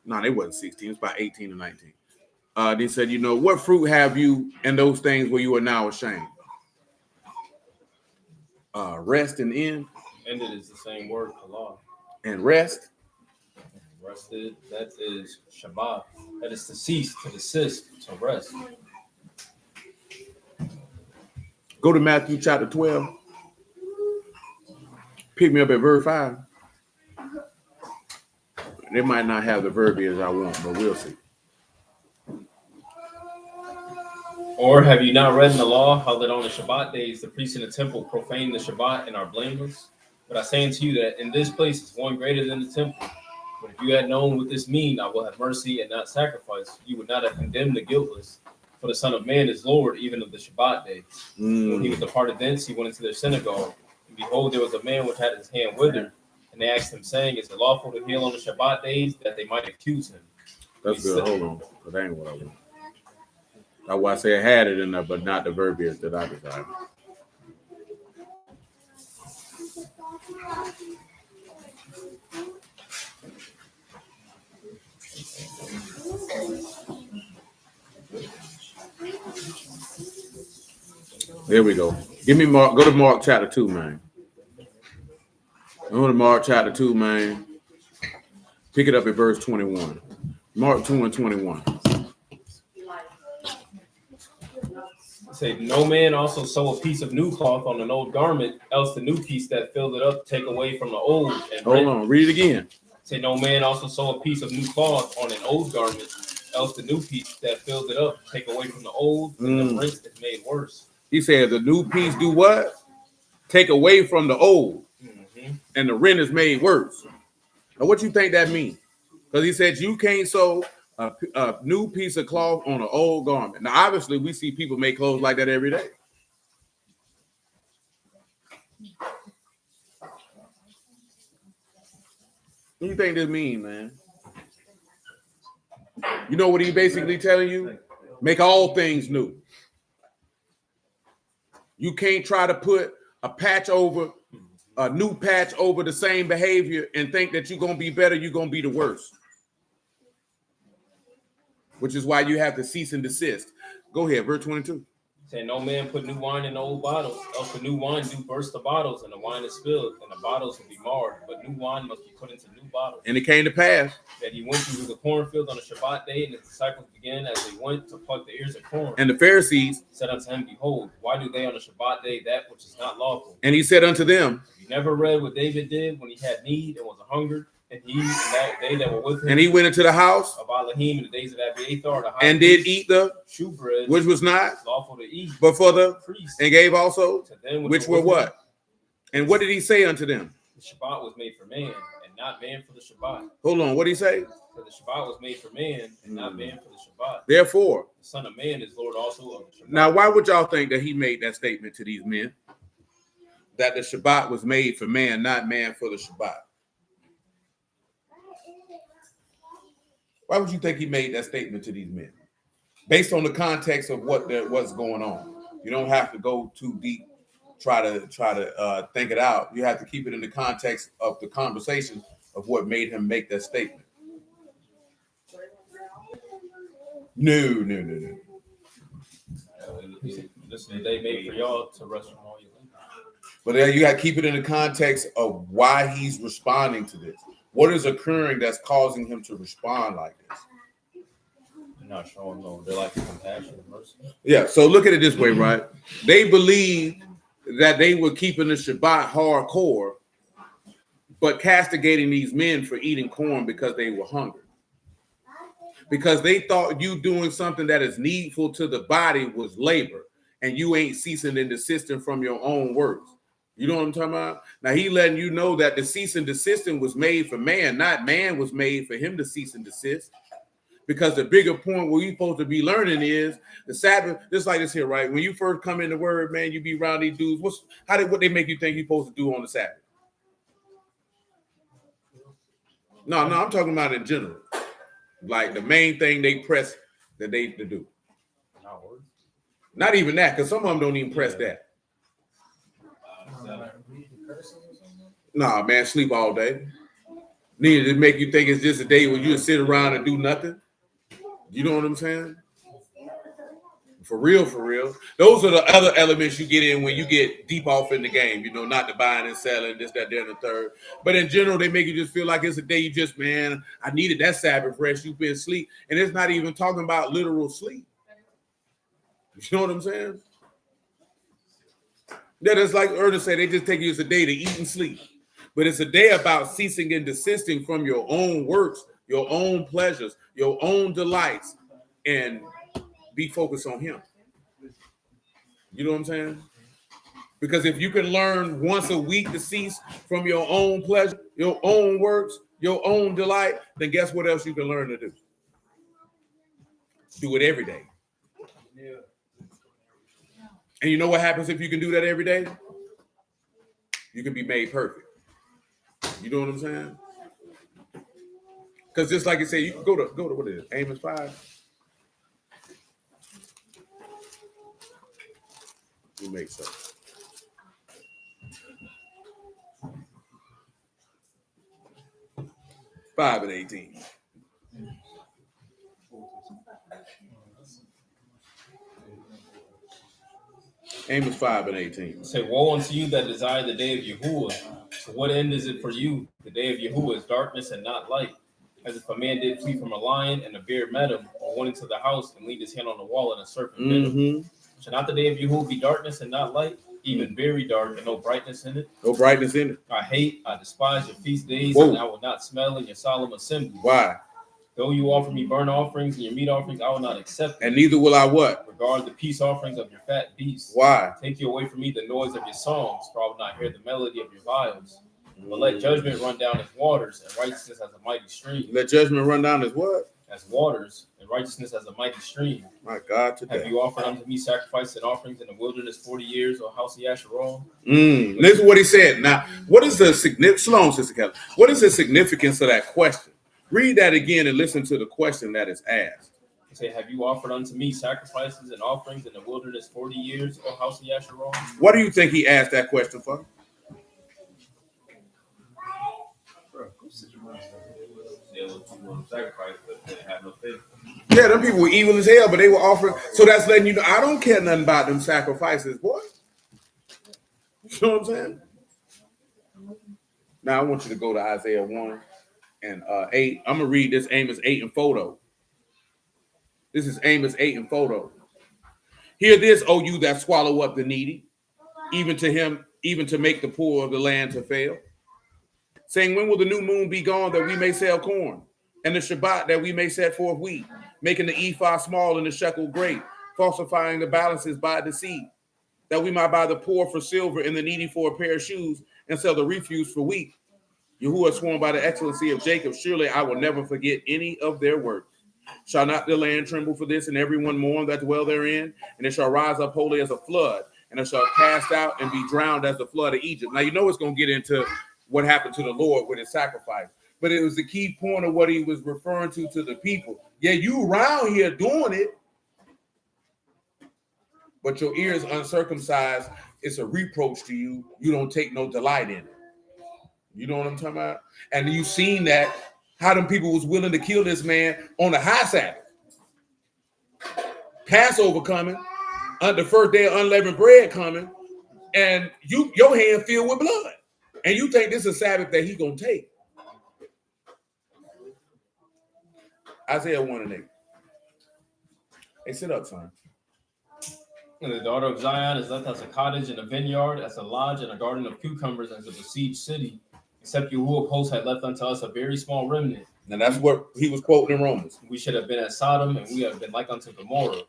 No, it wasn't 16, it's about 18 and 19. They said, you know, what fruit have you in those things where you are now ashamed? Rest and end. Ended is the same word, Kala. And rest. Rested, that is Shabbat. That is to cease, to desist, to rest. Go to Matthew chapter 12. Pick me up at verse 5. They might not have the verbiage I want, but we'll see. Or have you not read in the law how that on the Shabbat days the priests in the temple profane the Shabbat and are blameless? But I say unto you that in this place is one greater than the temple. But if you had known what this mean, I will have mercy and not sacrifice, you would not have condemned the guiltless. For the Son of Man is Lord even of the Shabbat days. When he was departed thence, he went into their synagogue. And behold, there was a man which had his hand withered. And they asked him, saying, is it lawful to heal on the Shabbat days, that they might accuse him? That's good. Hold on, because that ain't what I want. That's why I say I had it in there, but not the verbiage that I desired. There we go. Give me Mark. Go to Mark chapter 2, man. Go to Mark chapter 2, man. Pick it up at verse 21. Mark 2 and 21. Say, no man also sew a piece of new cloth on an old garment, else the new piece that filled it up take away from the old. And hold on, read it again. Say, no man also sew a piece of new cloth on an old garment, else the new piece that filled it up take away from the old, and the rent is made worse. He said the new piece do what? Take away from the old, and the rent is made worse. Now, what you think that means? Because he said you can't sew a new piece of cloth on an old garment. Now, obviously, we see people make clothes like that every day. What do you think this means, man? You know what he basically telling you? Make all things new. You can't try to put a patch over a new patch over the same behavior and think that you're going to be better, you're going to be the worst. Which is why you have to cease and desist. Go ahead, verse 22. Saying no man put new wine in old bottles, else the new wine do burst the bottles, and the wine is spilled, and the bottles will be marred. But new wine must be put into new bottles. And it came to pass that he went through the cornfield on the Shabbat day, and his disciples began as they went to pluck the ears of corn. And the Pharisees said unto him, Behold, why do they on the Shabbat day that which is not lawful? And he said unto them, You never read what David did when he had need and was a hungered, and he and that they that were with him. And he went into the house of Elohim in the days of Abiathar, the high and did eat the shewbread, which was not lawful to eat, but for the priests, and gave also to them which were what? And what did he say unto them? The Shabbat was made for man, and not man for the Shabbat. Hold on, what did he say? For the Shabbat was made for man, and not man for the Shabbat. Therefore, the Son of Man is Lord also of the Shabbat. Now, why would y'all think that he made that statement to these men? That the Shabbat was made for man, not man for the Shabbat. Why would you think he made that statement to these men? Based on the context of what's going on. You don't have to go too deep, try to think it out. You have to keep it in the context of the conversation of what made him make that statement. No. This is the day made for y'all to rest from all your labor. But then you got to keep it in the context of why he's responding to this. What is occurring that's causing him to respond like this? They're not showing no, they're like compassion and mercy. Yeah, so look at it this way, right? They believed that they were keeping the Shabbat hardcore, but castigating these men for eating corn because they were hungry. Because they thought you doing something that is needful to the body was labor, and you ain't ceasing and desisting from your own works. You know what I'm talking about? Now he letting you know that the cease and desisting was made for man, not man was made for him to cease and desist. Because the bigger point where you're supposed to be learning is the Sabbath, just like this here, right? When you first come in the word, man, you be around these dudes. What they make you think you're supposed to do on the Sabbath? No, I'm talking about in general. Like the main thing they press that they to do. Not even that, because some of them don't even press that. Nah, man, sleep all day. Neither to make you think it's just a day where you sit around and do nothing. You know what I'm saying? For real. Those are the other elements you get in when you get deep off in the game, you know, not the buying and selling, this, that, there, and the third. But in general, they make you just feel like it's a day you just, man, I needed that Sabbath rest. You've been asleep. And it's not even talking about literal sleep. You know what I'm saying? Yeah, that's like Ernest said, they just take you as a day to eat and sleep. But it's a day about ceasing and desisting from your own works, your own pleasures, your own delights, and be focused on him. You know what I'm saying? Because if you can learn once a week to cease from your own pleasure, your own works, your own delight, then guess what else you can learn to do? Do it every day. Yeah. And you know what happens if you can do that every day? You can be made perfect. You know what I'm saying? Because just like you say, you can go to what is it? Amos 5. You make something. Five and 18. Amos 5 and 18. Say, woe unto you that desire the day of Yahuwah. To what end is it for you? The day of Yahuwah is darkness and not light. As if a man did flee from a lion and a bear met him, or went into the house and leaned his hand on the wall and a serpent bit him. Shall not the day of Yahuwah be darkness and not light? Even very dark and no brightness in it? No brightness in it. I despise your feast days, Whoa. and I will not smell in your solemn assembly. Why? Though you offer me burnt offerings and your meat offerings, I will not accept them. And neither will I what? Regard the peace offerings of your fat beasts. Why? Take you away from me the noise of your songs, for I will not hear the melody of your viols. But let judgment run down as waters, and righteousness as a mighty stream. Let judgment run down as what? As waters, and righteousness as a mighty stream. My God, today. Have you offered unto me sacrifices and offerings in the wilderness 40 years, O house of Yasharal? Listen to what he said. Now, what is the significance? Shalom, Sister Kelly. What is the significance of that question? Read that again and listen to the question that is asked. Say, have you offered unto me sacrifices and offerings in the wilderness 40 years, O house of Yasharal? What do you think he asked that question for? They were sacrifice, but they had no faith. Yeah, them people were evil as hell, but they were offering. So that's letting you know I don't care nothing about them sacrifices, boy. You know what I'm saying? Now I want you to go to Isaiah 1 and 8. I'm gonna read this Amos 8 and photo. This is Amos 8 and photo. Hear this, O you that swallow up the needy, even to him, even to make the poor of the land to fail. Saying, when will the new moon be gone that we may sell corn, and the Shabbat that we may set forth wheat, making the ephah small and the shekel great, falsifying the balances by deceit, that we might buy the poor for silver and the needy for a pair of shoes, and sell the refuse for wheat. Yahuwah sworn by the excellency of Jacob, surely I will never forget any of their work. Shall not the land tremble for this, and everyone mourn that dwell therein? And it shall rise up wholly as a flood, and it shall cast out and be drowned as the flood of Egypt. Now, you know it's going to get into what happened to the Lord with his sacrifice. But it was the key point of what he was referring to the people. Yeah, you around here doing it, but your ears uncircumcised. It's a reproach to you. You don't take no delight in it. You know what I'm talking about? And you seen that, how them people was willing to kill this man on the high Sabbath. Passover coming, the first day of unleavened bread coming, and your hand filled with blood. And you think this is a Sabbath that he gonna take. Isaiah 1 and 8. Hey, sit up, son. And the daughter of Zion is left as a cottage and a vineyard, as a lodge and a garden of cucumbers, as a besieged city. Except Yahuwah of hosts had left unto us a very small remnant. And that's what he was quoting in Romans. We should have been as Sodom, and we have been like unto Gomorrah.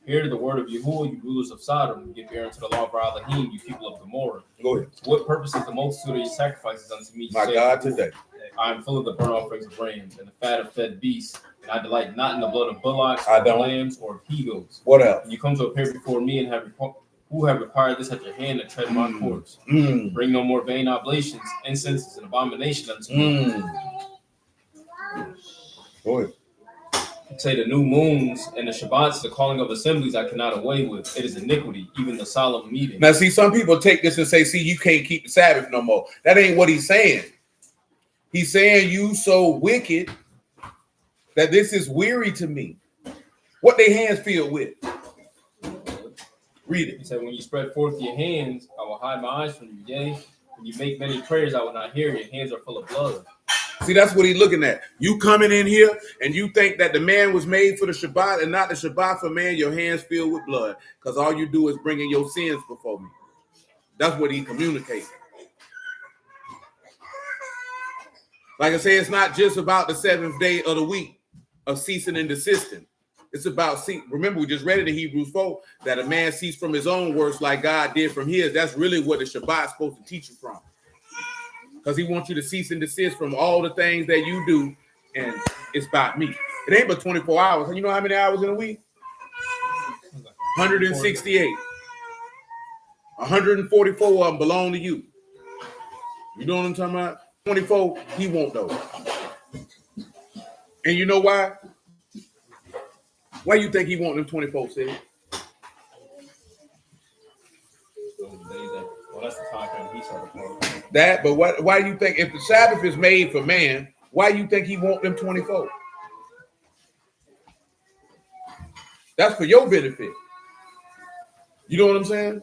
Hear the word of Yahuwah, you rulers of Sodom. Give ear unto the law of our Elohim, you people of Gomorrah. Go ahead. What purpose is the multitude of your sacrifices unto me? My God, today. I am full of the burnt offerings of rams and the fat of fed beasts, and I delight not in the blood of bullocks, or lambs, or he-goats. What else? And you come to appear before me and who have required this at your hand to tread my courts. Bring no more vain oblations. Incense is an abomination unto me. Go ahead. Say the new moons and the Shabbats, the calling of assemblies, I cannot away with. It is iniquity, even the solemn meeting. Now, see, some people take this and say, see, you can't keep the Sabbath no more. That ain't what he's saying. He's saying you so wicked that this is weary to me. What they hands filled with? Read it. He said, when you spread forth your hands, I will hide my eyes from you. Yea, when you make many prayers, I will not hear. Your hands are full of blood. See, that's what he's looking at. You coming in here and you think that the man was made for the Shabbat and not the Shabbat for man, your hands filled with blood. Because all you do is bringing your sins before me. That's what he communicates. Like I say, it's not just about the seventh day of the week of ceasing and desisting. It's about, remember, we just read it in Hebrews 4, that a man cease from his own works like God did from his. That's really what the Shabbat is supposed to teach you from. Because he wants you to cease and desist from all the things that you do, and it's about me. It ain't but 24 hours. You know how many hours in a week? 168. 144 of them belong to you. You know what I'm talking about? 24, he won't know. And you know why? Why you think he want them 24, Sid? Well, that's the time he started. That, but why do you think if the Sabbath is made for man, why you think he want them 24? That's for your benefit. You know what I'm saying?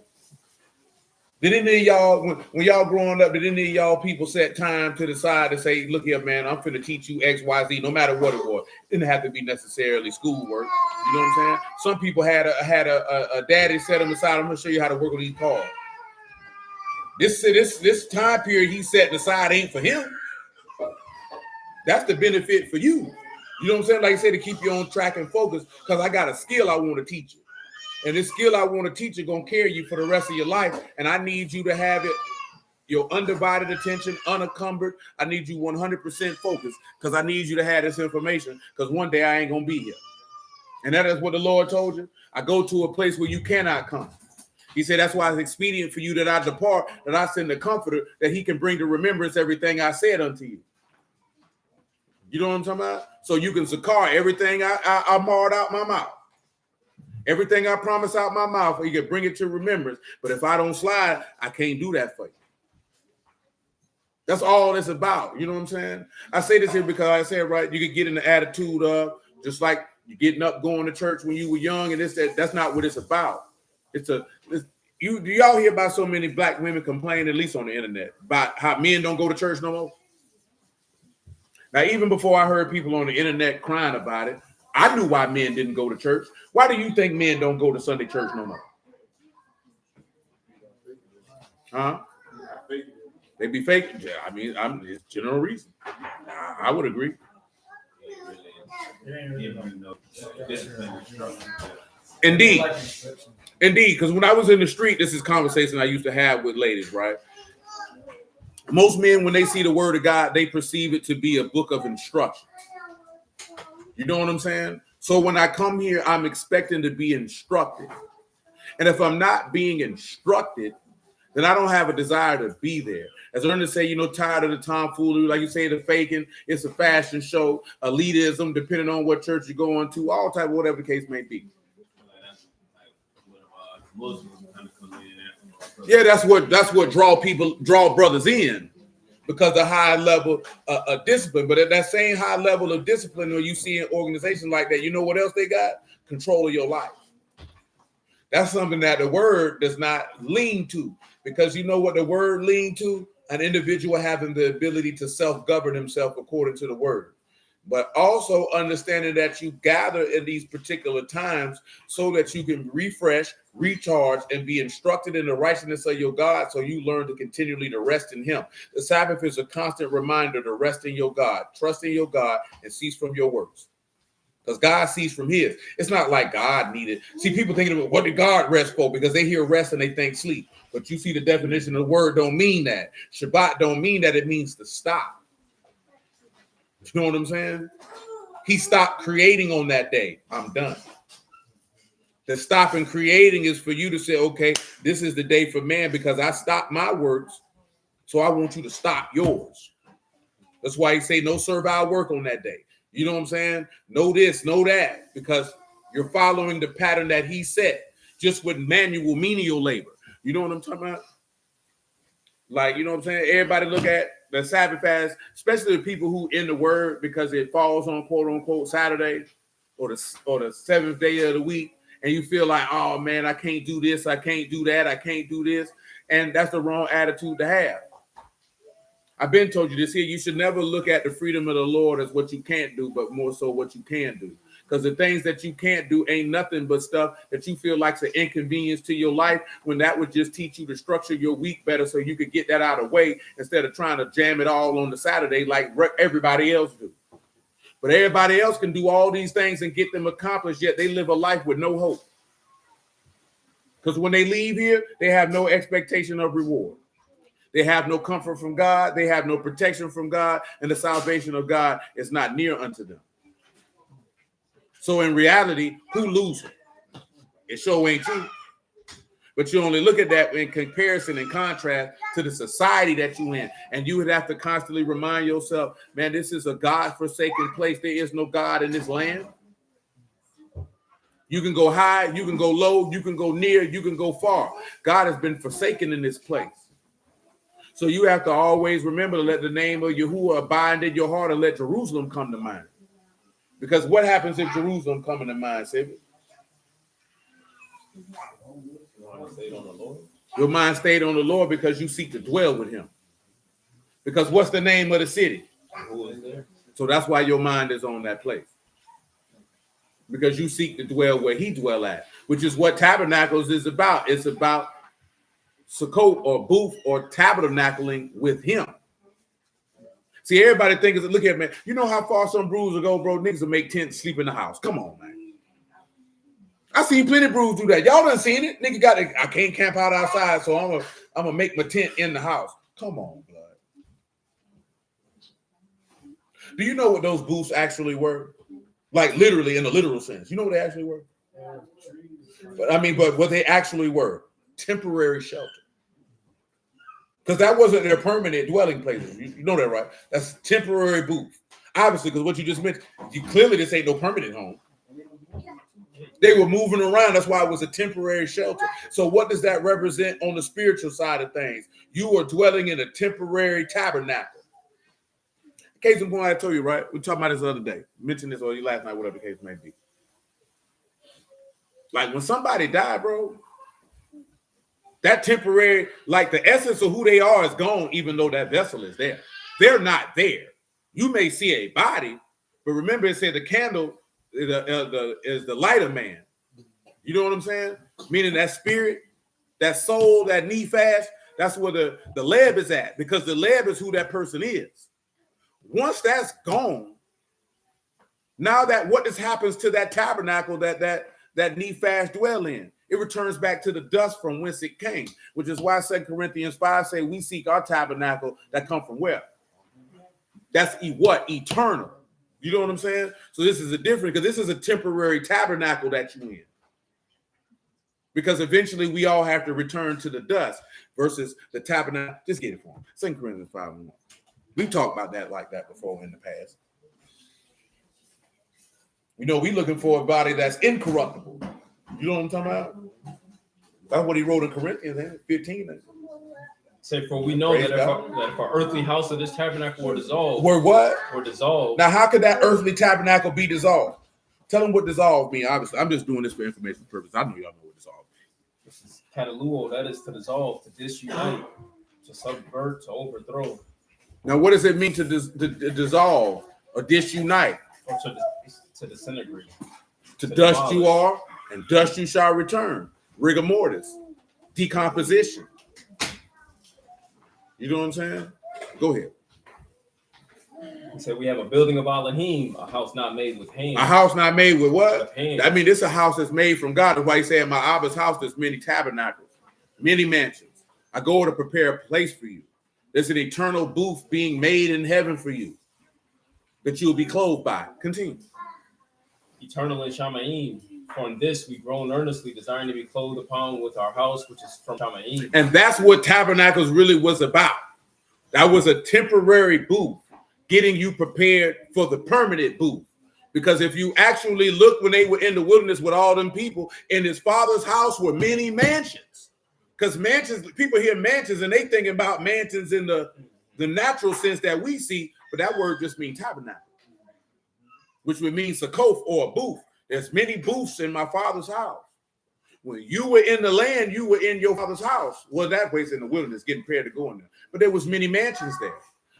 Did any of y'all, when y'all growing up, did any of y'all people set time to the side and say, look here, man, I'm finna teach you X, Y, Z, no matter what it was. It didn't have to be necessarily schoolwork. You know what I'm saying? Some people had a daddy set them aside. I'm gonna show you how to work on these cars. This time period he's setting aside ain't for him. That's the benefit for you. You know what I'm saying? Like I said, to keep you on track and focus, because I got a skill I want to teach you. And this skill I want to teach you going to carry you for the rest of your life. And I need you to have it, your undivided attention, unencumbered. I need you 100% focused, because I need you to have this information, because one day I ain't going to be here. And that is what the Lord told you. I go to a place where you cannot come. He said, that's why it's expedient for you that I depart, that I send the comforter, that he can bring to remembrance everything I said unto you. You know what I'm talking about? So you can zakar everything I marred out my mouth. Everything I promise out my mouth, you can bring it to remembrance. But if I don't slide, I can't do that for you. That's all it's about. You know what I'm saying? I say this here because I said, right, you could get in the attitude of just like you getting up, going to church when you were young, and that's not what it's about. Do y'all hear about so many black women complain, at least on the internet, about how men don't go to church no more? Now, even before I heard people on the internet crying about it, I knew why men didn't go to church. Why do you think men don't go to Sunday church no more? Huh? They be fake. Yeah, I mean, it's general reason. I would agree. Indeed. Because when I was in the street, this is conversation I used to have with ladies, right? Most men, when they see the word of God, they perceive it to be a book of instruction. You know what I'm saying? So when I come here, I'm expecting to be instructed. And if I'm not being instructed, then I don't have a desire to be there. As I learned to say, tired of the tomfoolery, like you say, the faking, it's a fashion show, elitism, depending on what church you're going to, all type of whatever the case may be. Yeah, that's what draw brothers in, because the high level of discipline. But at that same high level of discipline, when you see an organization like that, you know what else they got? Control of your life. That's something that the word does not lean to, because you know what the word lean to? An individual having the ability to self-govern himself according to the word. But also understanding that you gather in these particular times so that you can refresh, recharge, and be instructed in the righteousness of your God, so you learn to continually to rest in him. The Sabbath is a constant reminder to rest in your God, trust in your God, and cease from your works. Because God sees from his. It's not like God needed. See, people thinking about what did God rest for? Because they hear rest and they think sleep. But you see, the definition of the word don't mean that. Shabbat don't mean that. It means to stop. You know what I'm saying? He stopped creating on that day. I'm done. The stopping creating is for you to say, okay, this is the day for man because I stopped my works. So I want you to stop yours. That's why he say no servile work on that day. You know what I'm saying? Know this, know that, because you're following the pattern that he set, just with manual, menial labor. You know what I'm talking about? Like, you know what I'm saying? Everybody look at the Sabbath as, especially the people who in the word, because it falls on quote unquote Saturday or the seventh day of the week, and you feel like, oh man, I can't do this, I can't do that, I can't do this, and that's the wrong attitude to have. I've been told you this here. You should never look at the freedom of the Lord as what you can't do, but more so what you can do. Because the things that you can't do ain't nothing but stuff that you feel like's an inconvenience to your life, when that would just teach you to structure your week better so you could get that out of the way instead of trying to jam it all on the Saturday like everybody else do. But everybody else can do all these things and get them accomplished, yet they live a life with no hope. Because when they leave here, they have no expectation of reward. They have no comfort from God. They have no protection from God. And the salvation of God is not near unto them. So in reality, who loses? It sure ain't you. But you only look at that in comparison and contrast to the society that you in. And you would have to constantly remind yourself, man, this is a God-forsaken place. There is no God in this land. You can go high, you can go low, you can go near, you can go far. God has been forsaken in this place. So you have to always remember to let the name of Yahuwah abide in your heart and let Jerusalem come to mind. Because what happens if Jerusalem come into mind, Savior? Your mind stayed on the Lord because you seek to dwell with him. Because what's the name of the city? So that's why your mind is on that place. Because you seek to dwell where he dwell at, which is what tabernacles is about. It's about Sukkot or booth or tabernacling with him. See, everybody thinks, look at me. You know how far some brews will go, bro? Niggas will make tents, sleep in the house. Come on, man. I seen plenty of brews do that. Y'all done seen it. Nigga got it. I can't camp out outside, so I'm gonna make my tent in the house. Come on, blood. Do you know what those booths actually were? Like literally in the literal sense. You know what they actually were? But what they actually were, temporary shelter. Because that wasn't their permanent dwelling places. You know that, right? That's temporary booth. Obviously, because what you just mentioned, clearly this ain't no permanent home. They were moving around. That's why it was a temporary shelter. So what does that represent on the spiritual side of things? You are dwelling in a temporary tabernacle. Case in point, I told you, right? We talked about this the other day. Mentioned this or last night, whatever the case may be. Like when somebody died, bro, that temporary, like the essence of who they are is gone, even though that vessel is there. They're not there. You may see a body, but remember it said the candle is the light of man. You know what I'm saying? Meaning that spirit, that soul, that nefas, that's where the leb is at, because the leb is who that person is. Once that's gone, now that what this happens to that tabernacle that nefas dwell in, it returns back to the dust from whence it came, which is why 2 Corinthians 5 say we seek our tabernacle that come from where? That's what? Eternal. You know what I'm saying? So this is a different, because this is a temporary tabernacle that you in. Because eventually we all have to return to the dust versus the tabernacle. Just get it for him. 2 Corinthians 5:1. We've talked about that like that before in the past. You know, we're looking for a body that's incorruptible. You know what I'm talking about? That's what he wrote in Corinthians 15. Say, for we know that if our earthly house of this tabernacle were dissolved. Were what? Were dissolved. Now, how could that earthly tabernacle be dissolved? Tell them what dissolve means. Obviously, I'm just doing this for information purposes. I know y'all know what dissolve means. This is kataluo, that is to dissolve, to disunite, to subvert, to overthrow. Now, what does it mean to dissolve or disunite? Or to disintegrate. To dust you are, and dust you shall return. Rigor mortis, decomposition. You know what I'm saying? Go ahead. He said we have a building of Elohim, a house not made with hands. A house not made with what? With hands. I mean, this is a house that's made from God. That's why he said, in my Abba's house, there's many tabernacles, many mansions. I go to prepare a place for you. There's an eternal booth being made in heaven for you that you'll be clothed by. Continue. Eternal in Shamaim. For in this we groan earnestly, desiring to be clothed upon with our house, which is from Shamaim. And that's what tabernacles really was about. That was a temporary booth, getting you prepared for the permanent booth. Because if you actually look when they were in the wilderness with all them people, in his father's house were many mansions. Because mansions, people hear mansions and they thinking about mansions in the natural sense that we see, but that word just means tabernacle, which would mean sakof or a booth. There's many booths in my father's house. When you were in the land, you were in your father's house. Well, that place in the wilderness, getting prepared to go in there. But there was many mansions there.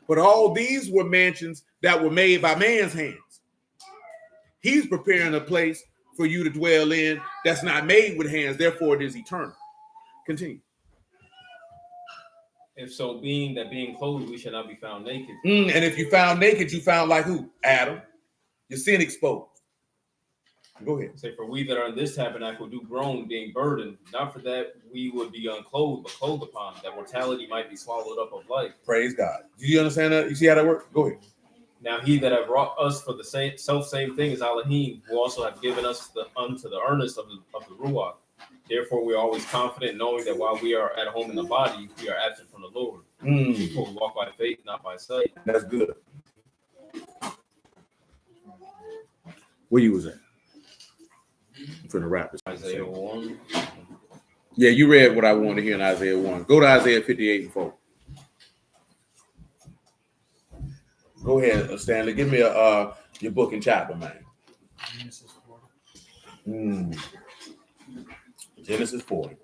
But all these were mansions that were made by man's hands. He's preparing a place for you to dwell in that's not made with hands. Therefore, it is eternal. Continue. If so, being clothed, we shall not be found naked. And if you found naked, you found like who? Adam. Your sin exposed. Go ahead. Say, for we that are in this tabernacle do groan, being burdened, not for that we would be unclothed, but clothed upon, that mortality might be swallowed up of life. Praise God. Do you understand that? You see how that works? Go ahead. Now he that have wrought us for the same thing as Elohim, who also have given us unto the earnest of the Ruach. Therefore we are always confident, knowing that while we are at home in the body, we are absent from the Lord. For we walk by faith, not by sight. That's good. Where you was at? I'm finna wrap this. Isaiah 1. Yeah, you read what I wanted to hear in Isaiah 1. Go to Isaiah 58 and 4. Go ahead, Stanley. Give me your book and chapter, man. Genesis 40.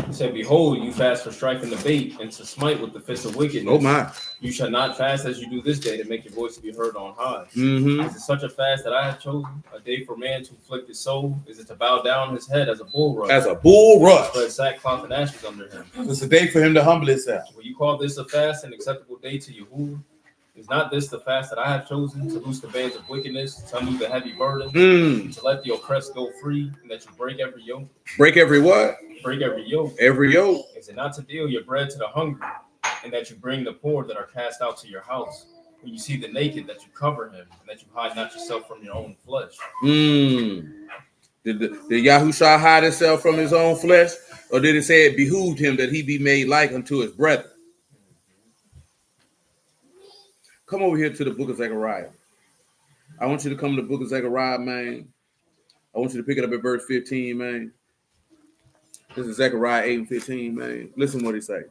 He said, behold, you fast for strife and debate, and to smite with the fist of wickedness. Oh my. You shall not fast as you do this day, to make your voice to be heard on high. Mm-hmm. Is it such a fast that I have chosen? A day for man to afflict his soul? Is it to bow down his head as a bulrush? As a bull rush. Spread sackcloth and ashes under him. It's a day for him to humble himself. Will you call this a fast, an acceptable day to Yahuwah? Is not this the fast that I have chosen, to loose the bands of wickedness, to undo the heavy burden, to let the oppressed go free, and that you break every yoke? Break every what? Break every yoke. Every yoke. Is it not to deal your bread to the hungry, and that you bring the poor that are cast out to your house? When you see the naked, that you cover him, and that you hide not yourself from your own flesh? Did Yahushua hide himself from his own flesh? Or did it say it behooved him that he be made like unto his brethren? Come over here to the book of Zechariah. I want you to come to the book of Zechariah, man. I want you to pick it up at verse 15, man. This is Zechariah 8 and 15, man. Listen what he say.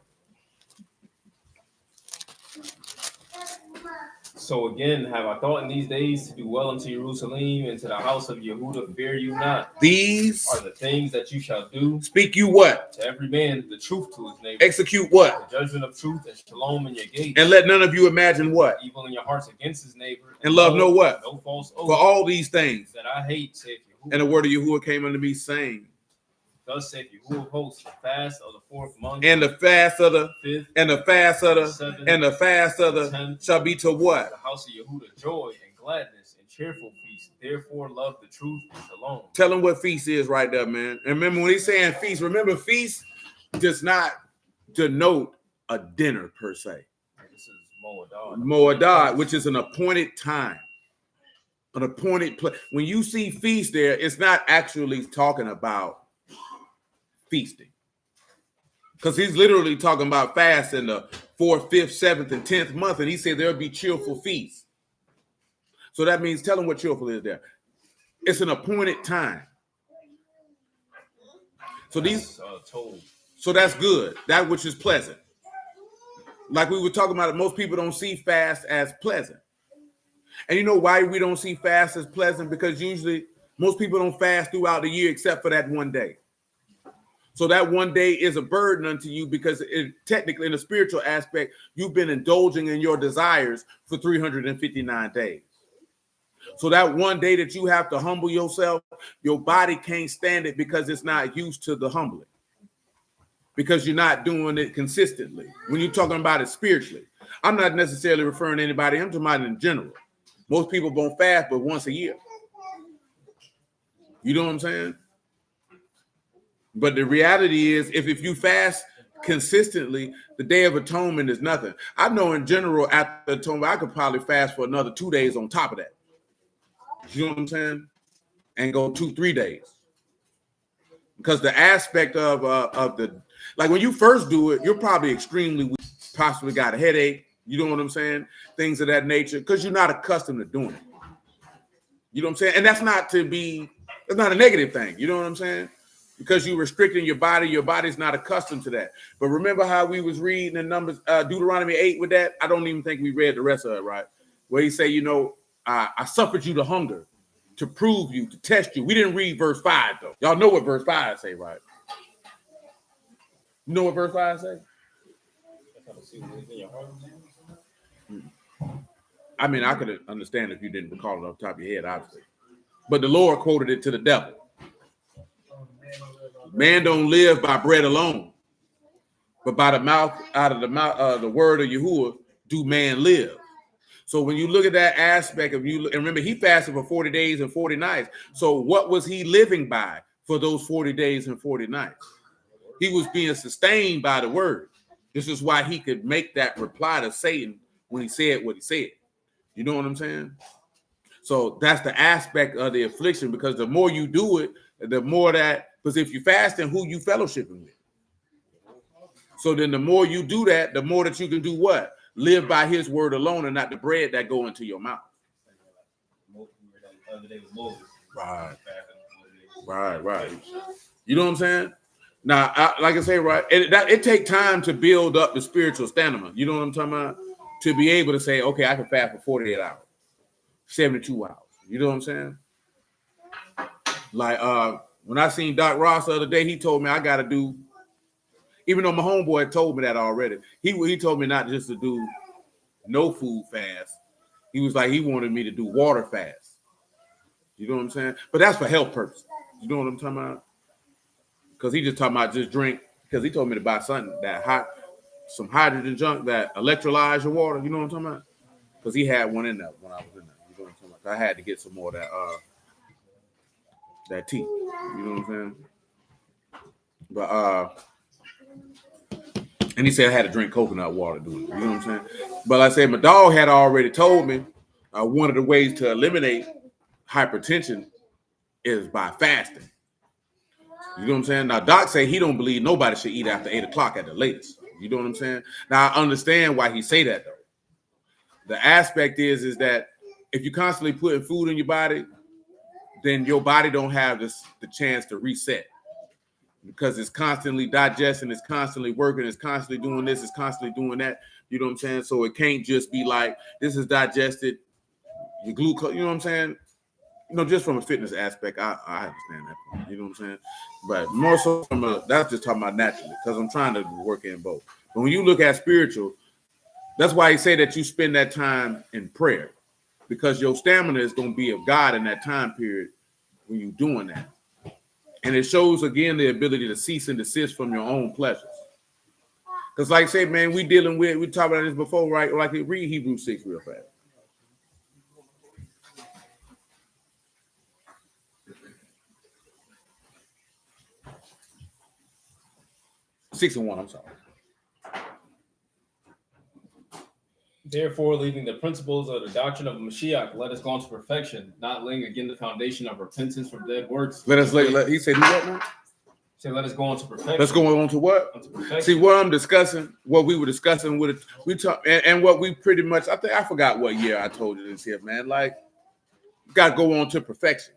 So again, have I thought in these days to do well unto Jerusalem and to the house of Yehuda, fear you not. These are the things that you shall do. Speak you what? To every man the truth to his neighbor. Execute what? The judgment of truth and shalom in your gates. And let none of you imagine what? Evil in your hearts against his neighbor. And love no what? No false oath. For all these things. That I hate, saith Yahuwah. And the word of Yahuwah came unto me, saying, Thus saith Yahuwah of hosts, the fast of the 4th month, and the fast of the 5th, and the fast of the 7th, and the fast of the 10th, shall be to what? the house of Yehuda, joy and gladness and cheerful feast. Therefore, love the truth and shalom. Tell them what feast is right there, man. And remember when he's saying feast, remember feast does not denote a dinner per se. This is Moaddad. Moaddad, which is an appointed time, an appointed place. When you see feast there, it's not actually talking about feasting, because he's literally talking about fast in the 4th, 5th, 7th, and 10th month, and he said there'll be cheerful feasts. So that means, tell them what cheerful is there. It's an appointed time. So these, so that's good. That which is pleasant. Like we were talking about it, most people don't see fast as pleasant. And you know why we don't see fast as pleasant? Because usually most people don't fast throughout the year except for that one day. So that one day is a burden unto you because it, technically in a spiritual aspect, you've been indulging in your desires for 359 days. So that one day that you have to humble yourself, your body can't stand it because it's not used to the humbling. Because you're not doing it consistently. When you're talking about it spiritually, I'm not necessarily referring to anybody. I'm talking about in general. Most people won't fast but once a year. You know what I'm saying? But the reality is, if you fast consistently, the Day of Atonement is nothing. I know in general, after atonement, I could probably fast for another 2 days on top of that. You know what I'm saying? And go 2-3 days. Because the aspect of the, like when you first do it, you're probably extremely weak, possibly got a headache. You know what I'm saying? Things of that nature, because you're not accustomed to doing it. You know what I'm saying? And that's not a negative thing. You know what I'm saying? Because you're restricting your body's not accustomed to that. But remember how we was reading in Numbers, Deuteronomy 8 with that? I don't even think we read the rest of it, right? Where he say, you know, I suffered you to hunger, to prove you, to test you. We didn't read verse 5, though. Y'all know what verse 5 say, right? You know what verse 5 say? I mean, I could understand if you didn't recall it off the top of your head, obviously. But the Lord quoted it to the devil. Man don't live by bread alone, but by the mouth, out of the mouth, the word of Yahuwah, do man live. So when you look at that aspect of you, and remember, he fasted for 40 days and 40 nights. So what was he living by for those 40 days and 40 nights? He was being sustained by the word. This is why he could make that reply to Satan when he said what he said. You know what I'm saying? So that's the aspect of the affliction, because the more you do it, the more that, because if you fast, then who you fellowshipping with? So then the more you do that, the more that you can do what? Live by his word alone and not the bread that go into your mouth. Right. You know what I'm saying? Now, like I say, right, it takes time to build up the spiritual stamina. You know what I'm talking about? To be able to say, okay, I can fast for 48 hours, 72 hours. You know what I'm saying? Like when I seen Doc Ross the other day, he told me I got to do, even though my homeboy told me that already, he told me not just to do no food fast. He was like, he wanted me to do water fast. You know what I'm saying? But that's for health purposes. You know what I'm talking about? Because he just talking about just drink, because he told me to buy something some hydrogen junk that electrolyze your water. You know what I'm talking about? Because he had one in there when I was in there. You know what I'm talking about? I had to get some more of that tea. You know what I'm saying? But and he said I had to drink coconut water, dude. You know what I'm saying? But like I said, my dog had already told me one of the ways to eliminate hypertension is by fasting. You know what I'm saying? Now, Doc say he don't believe nobody should eat after 8 o'clock at the latest. You know what I'm saying? Now, I understand why he say that, though. The aspect is that if you're constantly putting food in your body, then your body don't have the chance to reset because it's constantly digesting, it's constantly working, it's constantly doing this, it's constantly doing that. You know what I'm saying? So it can't just be like, this is digested, your glucose, you know what I'm saying? Just from a fitness aspect, I understand that point. You know what I'm saying? But more so that's just talking about naturally, because I'm trying to work in both. But when you look at spiritual, that's why he say that you spend that time in prayer, because your stamina is going to be of God in that time period when you're doing that. And it shows, again, the ability to cease and desist from your own pleasures. Because like I said, man, we talked about this before, right? Like, read Hebrews 6 real fast. 6:1, I'm sorry. Therefore, leaving the principles of the doctrine of Mashiach, let us go on to perfection, not laying again the foundation of repentance from dead works. He said, do what now? Say, let us go on to perfection. Let's go on to what? On to perfection. See, what I'm discussing, what we were discussing with we talk, and what we pretty much, I forgot what year I told you this here, man. Like, you got to go on to perfection.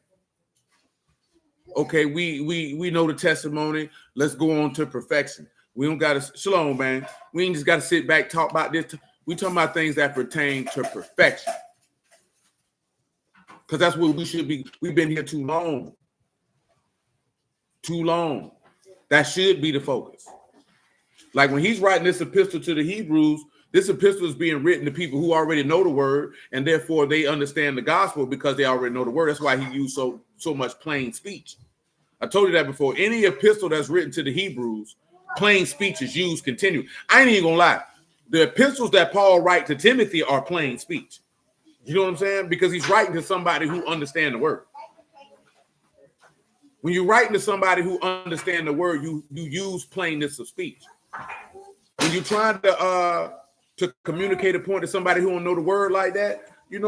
Okay, we know the testimony. Let's go on to perfection. We don't got to, shalom, man. We ain't just got to sit back, talk about this. We talking about things that pertain to perfection. Because that's what we should be. We've been here too long. Too long. That should be the focus. Like when he's writing this epistle to the Hebrews, this epistle is being written to people who already know the word, and therefore they understand the gospel because they already know the word. That's why he used so much plain speech. I told you that before. Any epistle that's written to the Hebrews, plain speech is used continually. I ain't even gonna lie. The epistles that Paul writes to Timothy are plain speech. You know what I'm saying? Because he's writing to somebody who understands the word. When you're writing to somebody who understands the word, you use plainness of speech. When you're trying to communicate a point to somebody who don't know the word like that, you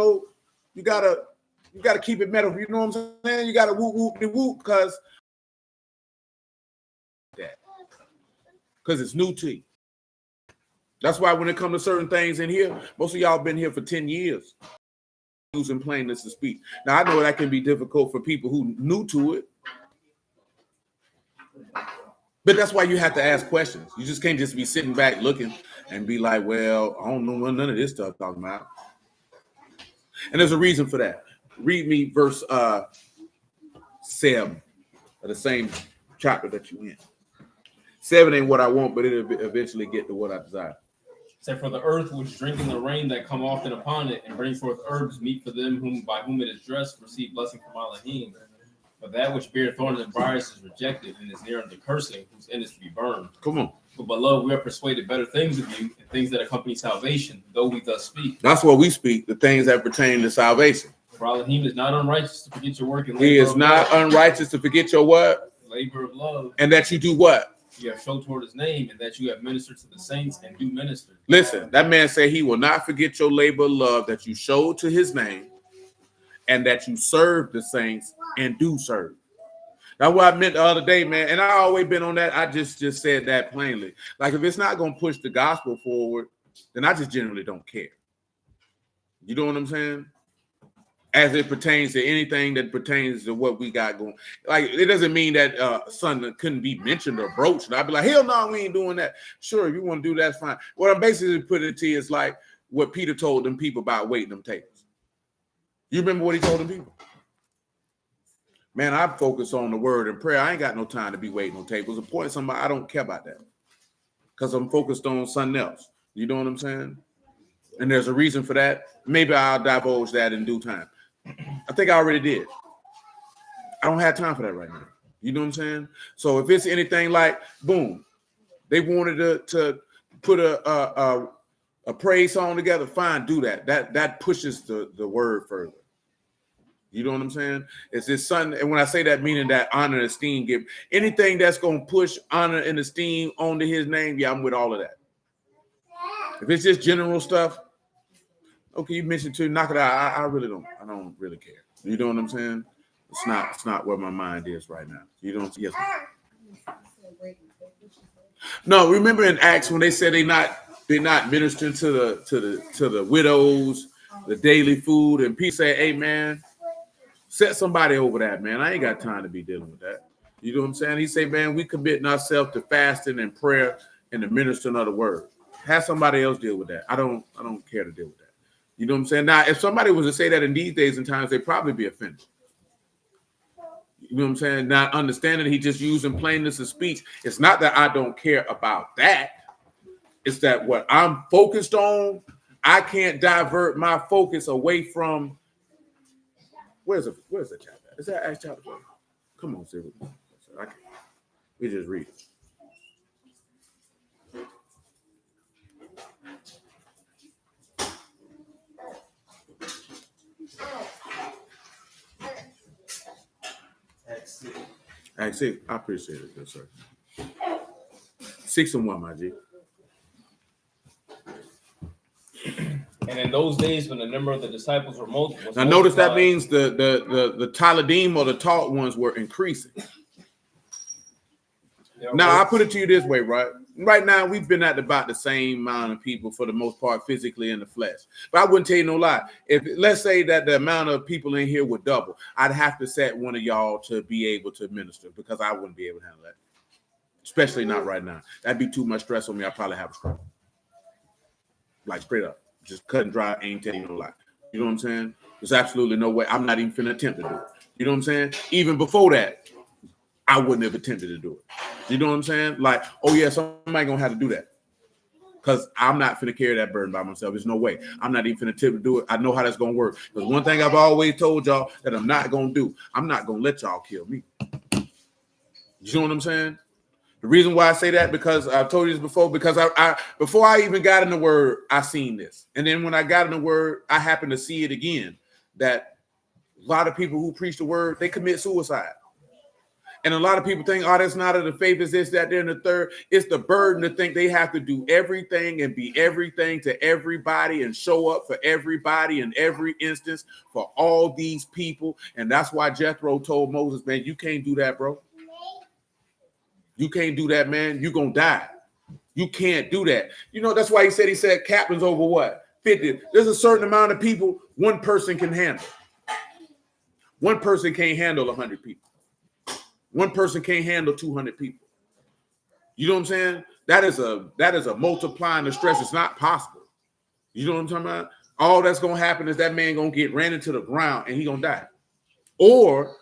gotta keep it metal. You know what I'm saying? You gotta whoop because it's new to you. That's why when it comes to certain things in here, most of y'all been here for 10 years using plainness of speech. Now, I know that can be difficult for people who new to it, but that's why you have to ask questions. You just can't just be sitting back looking and be like, well, I don't know what none of this stuff talking about. And there's a reason for that. Read me verse 7 of the same chapter that you in. 7 ain't what I want, but it'll eventually get to what I desire. Say, for the earth which drinketh the rain that come often upon it, and bring forth herbs meet for them by whom it is dressed, receive blessing from Elohim. But that which beareth thorns and briars is rejected, and is near unto cursing, whose end is to be burned. Come on. But beloved, we are persuaded better things of you, and things that accompany salvation, though we thus speak. That's what we speak, the things that pertain to salvation. For Elohim is not unrighteous to forget your work and labor. He is not unrighteous to forget your what? Labor of love. And that you do what? You have shown toward his name, and that you have ministered to the saints and do minister. Listen, that man said he will not forget your labor of love that you showed to his name, and that you serve the saints and do serve. That's what I meant the other day, man. And I always been on that. I just said that plainly. Like, if it's not going to push the gospel forward, then I just generally don't care. You know what I'm saying? As it pertains to anything that pertains to what we got going. Like, it doesn't mean that something couldn't be mentioned or broached. And I'd be like, hell no, we ain't doing that. Sure, if you want to do that, that's fine. What I'm basically putting it to you is like what Peter told them people about waiting them tables. You remember what he told them people? Man, I focus on the word and prayer. I ain't got no time to be waiting on tables. Appointing somebody, I don't care about that. Because I'm focused on something else. You know what I'm saying? And there's a reason for that. Maybe I'll divulge that in due time. I think I already did. I don't have time for that right now. You know what I'm saying? So if it's anything like, boom, they wanted to put a praise song together, fine, do that. That pushes the word further. You know what I'm saying? It's this something, and when I say that, meaning that honor and esteem, give anything that's going to push honor and esteem onto his name, yeah, I'm with all of that. If it's just general stuff, okay, you mentioned to knock it out. I don't really care. You know what I'm saying? It's not where my mind is right now. You don't. Yes. No, remember in Acts when they said they're not ministering to the widows the daily food, and Pete said, hey, man, set somebody over that, man. I ain't got time to be dealing with that. You know what I'm saying? He said, man, we committing ourselves to fasting and prayer and the ministering of the word. Have somebody else deal with that. I don't care to deal with that. You know what I'm saying? Now, if somebody was to say that in these days and times, they'd probably be offended. You know what I'm saying? Not understanding he just using plainness of speech. It's not that I don't care about that. It's that what I'm focused on, I can't divert my focus away from. Where's the chapter? Is that Acts chapter 4? Come on, Siri. I can't. We just read it. Acts 6. I appreciate it, good sir. 6 and 1, my G. And in those days, when the number of the disciples were multiple, now notice that means the Taladim or the taught ones were increasing. Now I put it to you this way, right? Right now we've been at about the same amount of people for the most part, physically in the flesh. But I wouldn't tell you no lie. If let's say that the amount of people in here would double, I'd have to set one of y'all to be able to minister because I wouldn't be able to handle that, especially not right now. That'd be too much stress on me. I probably have a stroke, like straight up. Just cut and dry, ain't telling you no lie. You know what I'm saying? There's absolutely no way. I'm not even finna attempt to do it. You know what I'm saying? Even before that, I wouldn't have attempted to do it. You know what I'm saying? Like, oh yeah, somebody gonna have to do that. Because I'm not finna carry that burden by myself. There's no way. I'm not even finna attempt to do it. I know how that's gonna work. Because one thing I've always told y'all that I'm not gonna do, I'm not gonna let y'all kill me. You know what I'm saying? The reason why I say that, because I've told you this before, because I before I even got in the word, I seen this. And then when I got in the word, I happened to see it again, that a lot of people who preach the word, they commit suicide. And a lot of people think, oh, that's not of the faith, is this, that, there, and the third. It's the burden to think they have to do everything and be everything to everybody and show up for everybody in every instance for all these people. And that's why Jethro told Moses, man, you can't do that, bro. You can't do that, man. You're going to die. You can't do that. You know, that's why he said captains over what? 50. There's a certain amount of people one person can handle. One person can't handle 100 people. One person can't handle 200 people. You know what I'm saying? That is a multiplying the stress. It's not possible. You know what I'm talking about? All that's going to happen is that man going to get ran into the ground and he going to die. Or,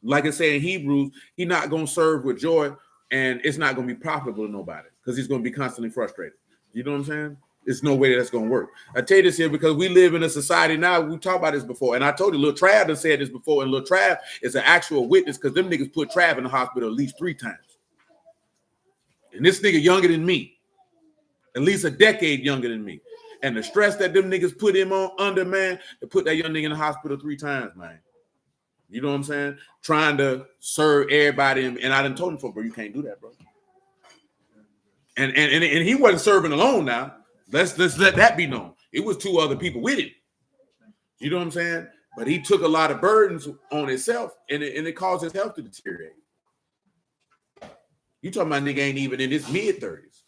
like I say in Hebrews, he's not going to serve with joy and it's not going to be profitable to nobody because he's going to be constantly frustrated. You know what I'm saying? There's no way that's going to work. I tell you this here because we live in a society now. We talked about this before. And I told you, Lil Trav done said this before. And Lil Trav is an actual witness because them niggas put Trav in the hospital at least 3 times. And this nigga younger than me. At least a decade younger than me. And the stress that them niggas put him on under, man, to put that young nigga in the hospital 3 times, man. You know what I'm saying? Trying to serve everybody. And I done told him, bro, you can't do that, bro. And he wasn't serving alone now. Let's let that be known. It was 2 other people with him. You know what I'm saying? But he took a lot of burdens on himself, and it caused his health to deteriorate. You talking about nigga ain't even in his mid-30s.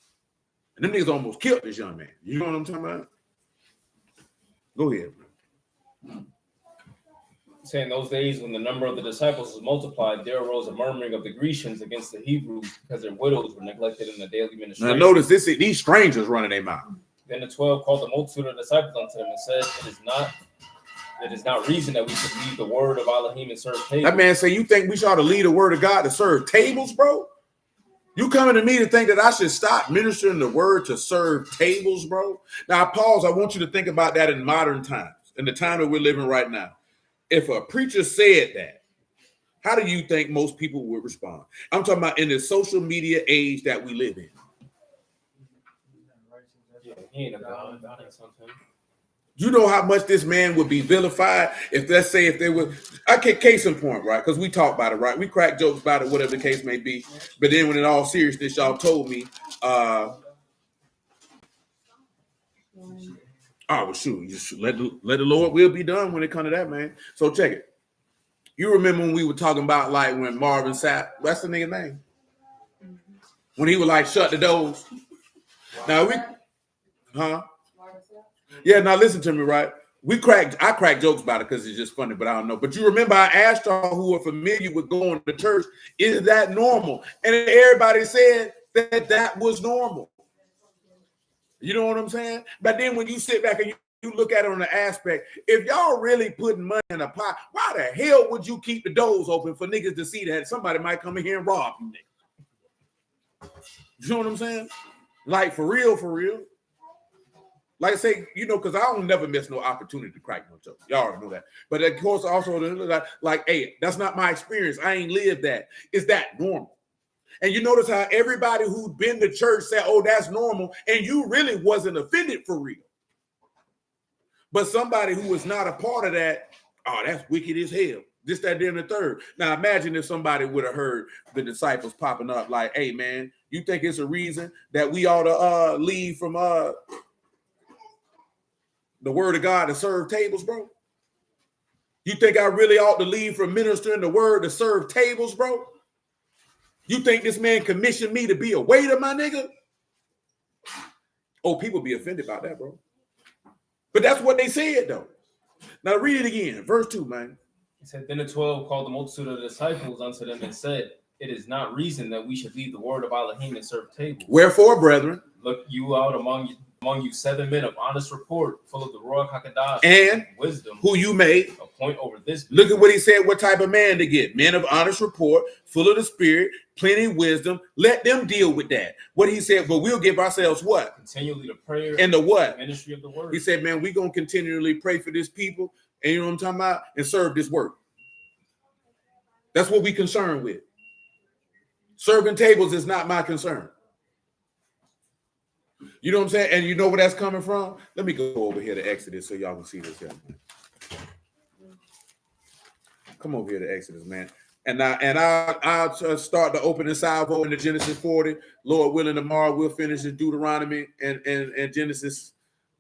And them niggas almost killed this young man. You know what I'm talking about? Go ahead. Saying those days when the number of the disciples was multiplied, there arose a murmuring of the Grecians against the Hebrews because their widows were neglected in the daily ministry. Now notice this: these strangers running their mouth. Then the 12 called the multitude of disciples unto them and said, It is not reason that we should leave the word of Elohim and serve tables. That man say, you think we should to lead the word of God to serve tables, bro? You coming to me to think that I should stop ministering the word to serve tables, bro? Now, pause. I want you to think about that in modern times, in the time that we're living right now. If a preacher said that, how do you think most people would respond? I'm talking about in the social media age that we live in. Yeah, he ain't a God. God ain't something. You know how much this man would be vilified if, let's say, if they were, case in point, right? Because we talk about it, right? We crack jokes about it, whatever the case may be. But then when in all seriousness, y'all told me, oh, well, shoot, you should let the Lord will be done when it comes to that, man. So check it. You remember when we were talking about, like, when Marvin Sapp, that's the nigga name? When he would, like, shut the doors. Now, yeah, now listen to me, right? I crack jokes about it because it's just funny, but I don't know. But you remember I asked y'all who are familiar with going to church, is that normal? And everybody said that was normal. You know what I'm saying? But then when you sit back and you look at it on the aspect, if y'all really putting money in a pot, why the hell would you keep the doors open for niggas to see that somebody might come in here and rob you? You know what I'm saying? Like for real, for real. Like I say, you know, because I don't never miss no opportunity to crack no jokes. Y'all already know that. But of course, also like, hey, that's not my experience. I ain't lived that. Is that normal? And you notice how everybody who's been to church said, oh, that's normal. And you really wasn't offended for real. But somebody who was not a part of that, oh, that's wicked as hell. This, that, then the third. Now imagine if somebody would have heard the disciples popping up like, hey, man, you think it's a reason that we ought to leave from the word of God to serve tables, bro? You think I really ought to leave from ministering the word to serve tables, bro? You think this man commissioned me to be a waiter, my nigga? Oh, people be offended about that, bro. But that's what they said, though. Now read it again. Verse 2, man. He said, then the 12 called the multitude of the disciples unto them and said, it is not reason that we should leave the word of Elohim and serve tables. Wherefore, brethren, look you out among you 7 men of honest report, full of the Ruach HaKodesh and wisdom, who you made appoint over this people. Look at what he said, what type of man to get. Men of honest report, full of the spirit, plenty of wisdom. Let them deal with that. What he said, but we'll give ourselves what? Continually to prayer and the what? The ministry of the word. He said, man, we're going to continually pray for this people, and you know what I'm talking about? And serve this work. That's what we concerned with. Serving tables is not my concern. You know what I'm saying? And you know where that's coming from? Let me go over here to Exodus so y'all can see this here. Come over here to Exodus, man. And I'll start the opening salvo into Genesis 40. Lord willing, tomorrow we'll finish in Deuteronomy and Genesis,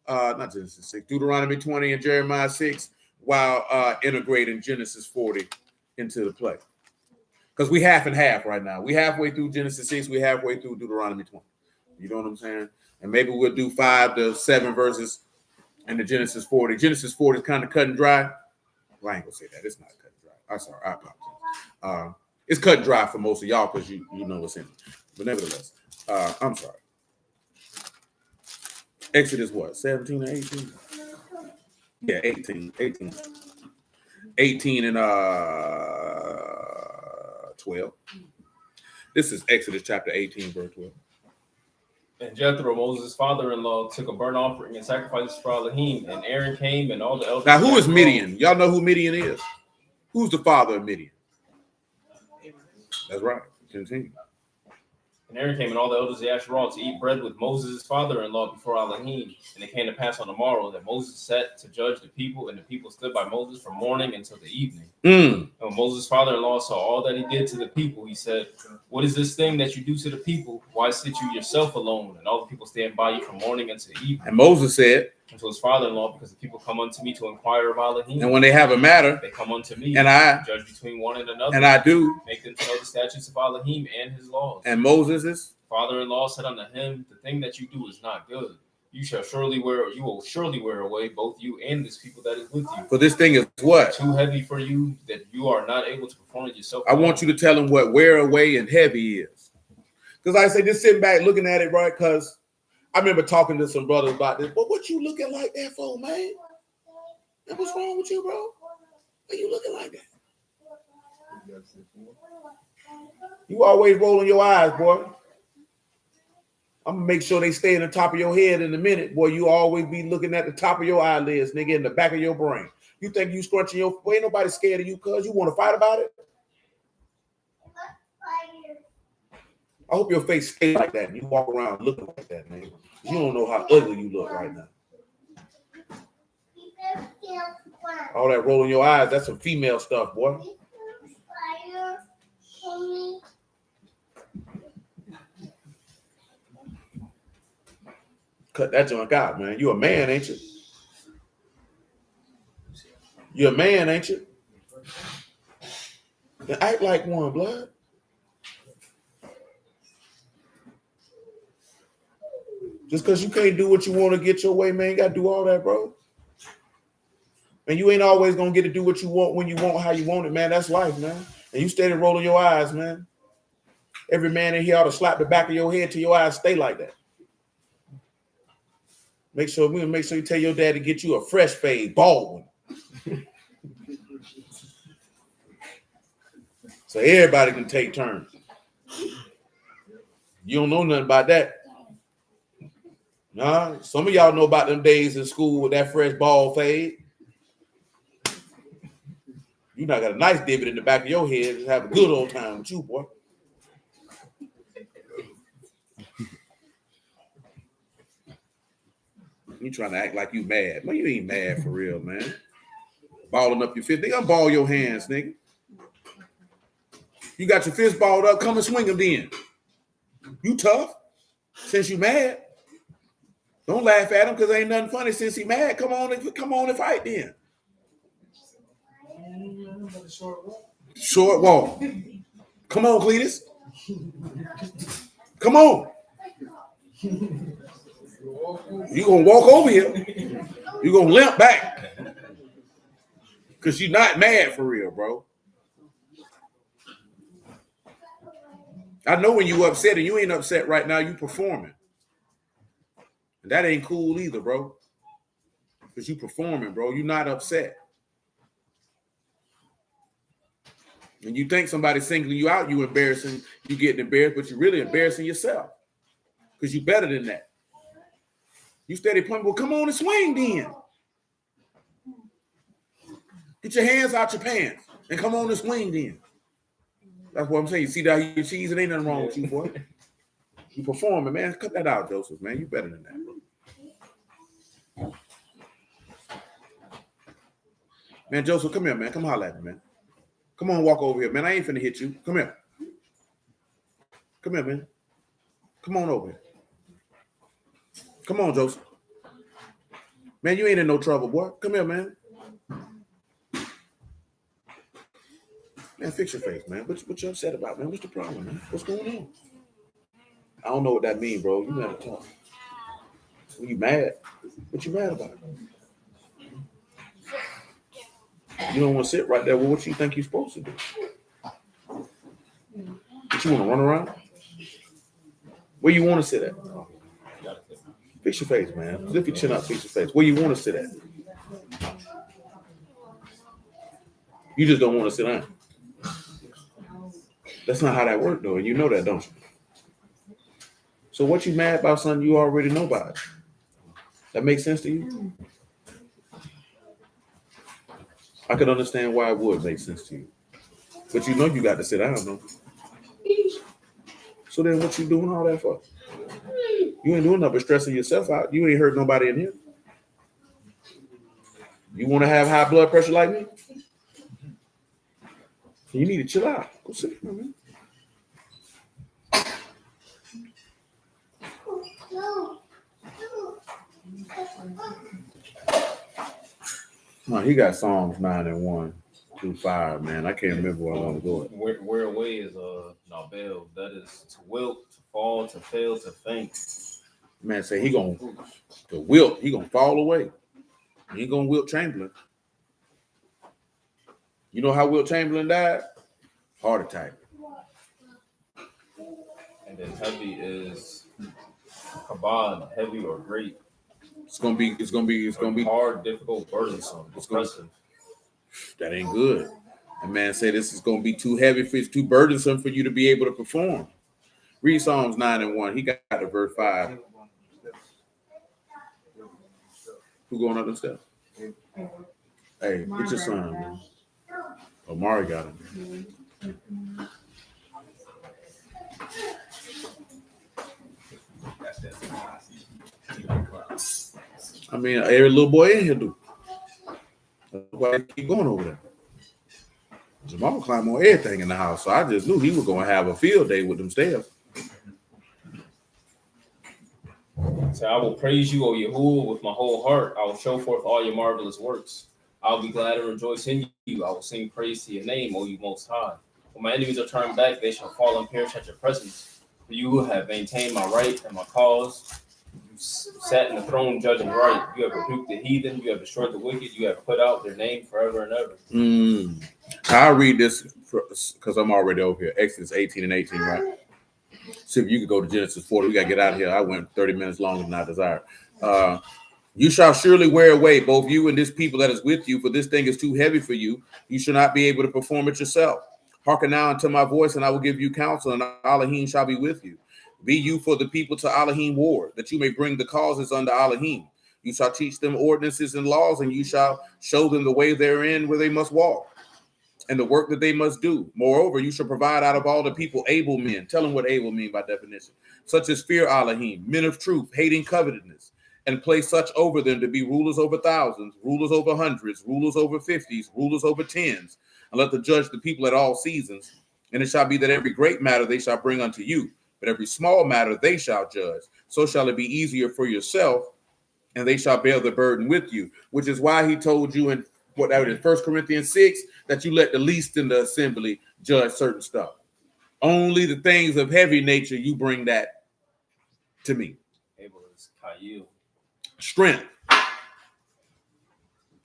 not Genesis 6, Deuteronomy 20 and Jeremiah 6, while integrating Genesis 40 into the play. Because we half and half right now. We halfway through Genesis 6, we halfway through Deuteronomy 20. You know what I'm saying? And maybe we'll do 5 to 7 verses in the Genesis 40. Genesis 40 is kind of cut and dry. Well, I ain't gonna say that. It's not cut and dry. I'm sorry, I apologize. It's cut and dry for most of y'all because you know what's in it. But nevertheless, I'm sorry. Exodus what? 17 or 18? Yeah, 18. 18 and 12. This is Exodus chapter 18, verse 12. And Jethro, Moses' father-in-law, took a burnt offering and sacrifices for Elohim. And Aaron came and all the elders. Now, who is Midian? Y'all know who Midian is? Who's the father of Midian? That's right. Continue. And Aaron came and all the elders of Yasharal to eat bread with Moses' father-in-law before Elohim. And it came to pass on the morrow that Moses sat to judge the people, and the people stood by Moses from morning until the evening. And when Moses' father-in-law saw all that he did to the people, he said, what is this thing that you do to the people? Why sit you yourself alone? And all the people stand by you from morning until evening. And Moses said, unto his father-in-law, because the people come unto me to inquire of Elohim. And when they have a matter, they come unto me, and I judge between one and another. And I do make them to know the statutes of Elohim and his laws. And Moses' father-in-law said unto him, the thing that you do is not good. You will surely wear away, both you and this people that is with you. For this thing is what? Too heavy for you, that you are not able to perform it yourself. I want you to tell him what wear away and heavy is. Because like I say, just sitting back looking at it, right? Because I remember talking to some brothers about this. But what you looking like that for, man? And what's wrong with you, bro? Why you looking like that? You always rolling your eyes, boy. I'm gonna make sure they stay in the top of your head in a minute, boy. You always be looking at the top of your eyelids, nigga, in the back of your brain. You think you scrunching your, ain't nobody scared of you, cuz you want to fight about it? I hope your face stay like that and you walk around looking like that, man. You don't know how ugly you look right now. All that rolling your eyes, that's some female stuff, boy. Cut that junk out, man. You a man, ain't you? You a man, ain't you? Then act like one, blood. Just because you can't do what you want to get your way, man, you got to do all that, bro. And you ain't always gonna get to do what you want when you want, how you want it, man. That's life, man. And you steady rolling your eyes, man. Every man in here ought to slap the back of your head till your eyes stay like that. Make sure you tell your dad to get you a fresh fade, bald one. So everybody can take turns. You don't know nothing about that. Nah, some of y'all know about them days in school with that fresh bald fade. You not got a nice divot in the back of your head. Just have a good old time with you, boy. You trying to act like you mad. Well, you ain't mad for real, man. Balling up your fist. They unball your hands, nigga. You got your fist balled up, come and swing them then. You tough since you mad. Don't laugh at him because ain't nothing funny since he mad. Come on and fight then. Short walk. Come on, Cletus. Come on. You gonna walk over here. You gonna limp back. Because you're not mad for real, bro. I know when you upset and you ain't upset right now, you performing. And that ain't cool either, bro. Because you performing, bro. You're not upset. And you think somebody's singling you out, you embarrassing, you getting embarrassed, but you're really embarrassing yourself. Because you're better than that. You steady playing, well, come on and swing then. Get your hands out your pants and come on and swing then. That's what I'm saying. You see that your cheese, it ain't nothing wrong with you, boy. You performing, man. Cut that out, Joseph, man. You better than that, bro. Man, Joseph, come here, man. Come holler at me, man. Come on, walk over here, man. I ain't finna hit you. Come here. Come here, man. Come on over here. Come on, Joseph. Man, you ain't in no trouble, boy. Come here, man. Man, fix your face, man. What you upset about, man? What's the problem, man? What's going on? I don't know what that means, bro. You gotta talk. You mad? What you mad about? You don't want to sit right there. Well, what you think you're supposed to do? What you want to run around? Where you want to sit at? Fix your face, man. Lift your chin up, fix your face. Where you want to sit at? You just don't want to sit down. That's not how that works, though, and you know that, don't you? So what you mad about something you already know about? That makes sense to you? I could understand why it would make sense to you. But you know you got to sit down, though. So then what you doing all that for? You ain't doing nothing but stressing yourself out. You ain't hurt nobody in here. You want to have high blood pressure like me? You need to chill out. Go sit down, man. No, he got Psalms 9 and 1 through 5, man. I can't remember where I want to go. Where away is Nabel. That is to wilt, to fall, to fail, to faint. Man, say he gonna wilt. He gonna fall away. He ain't gonna Wilt Chamberlain. You know how Wilt Chamberlain died? Heart attack. And then heavy is kabod, heavy or great. It's gonna be hard, difficult, burdensome, oppressive. That ain't good. And man say this is gonna be too heavy for it's too burdensome for you to be able to perform. Read Psalms 9 and 1. He got to verse 5. Who going up the steps? Hey, get your son, man. Omari got him. I mean, every little boy in here do. That's why I keep going over there. Jamal climbed on everything in the house, so I just knew he was going to have a field day with them stairs. So I will praise you, O Yahuwah, with my whole heart. I will show forth all your marvelous works. I will be glad and rejoice in you. I will sing praise to your name, O you most high. When my enemies are turned back, they shall fall and perish at your presence. For you have maintained my right and my cause. sat in the throne judging right. You have rebuked the heathen. You have destroyed the wicked. You have put out their name forever and ever. I'll read this because I'm already over here. Exodus 18 and 18, right? See if you could go to Genesis 40. We got to get out of here. I went 30 minutes longer than I desired. You shall surely wear away, both you and this people that is with you, for this thing is too heavy for you. You shall not be able to perform it yourself. Hearken now unto my voice, and I will give you counsel, and Elohim shall be with you. Be you for the people to Elohim ward, that you may bring the causes unto Elohim. You shall teach them ordinances and laws, and you shall show them the way therein where they must walk, and the work that they must do. Moreover, you shall provide out of all the people able men. Tell them what able mean by definition. Such as fear Elohim, men of truth, hating covetousness, and place such over them to be rulers over thousands, rulers over hundreds, rulers over 50s, rulers over 10s, and let them judge the people at all seasons. And it shall be that every great matter they shall bring unto you, but every small matter they shall judge. So shall it be easier for yourself, and they shall bear the burden with you, which is why he told you in 1 Corinthians 6 that you let the least in the assembly judge certain stuff. Only the things of heavy nature, you bring that to me. Able is Caillou. Strength.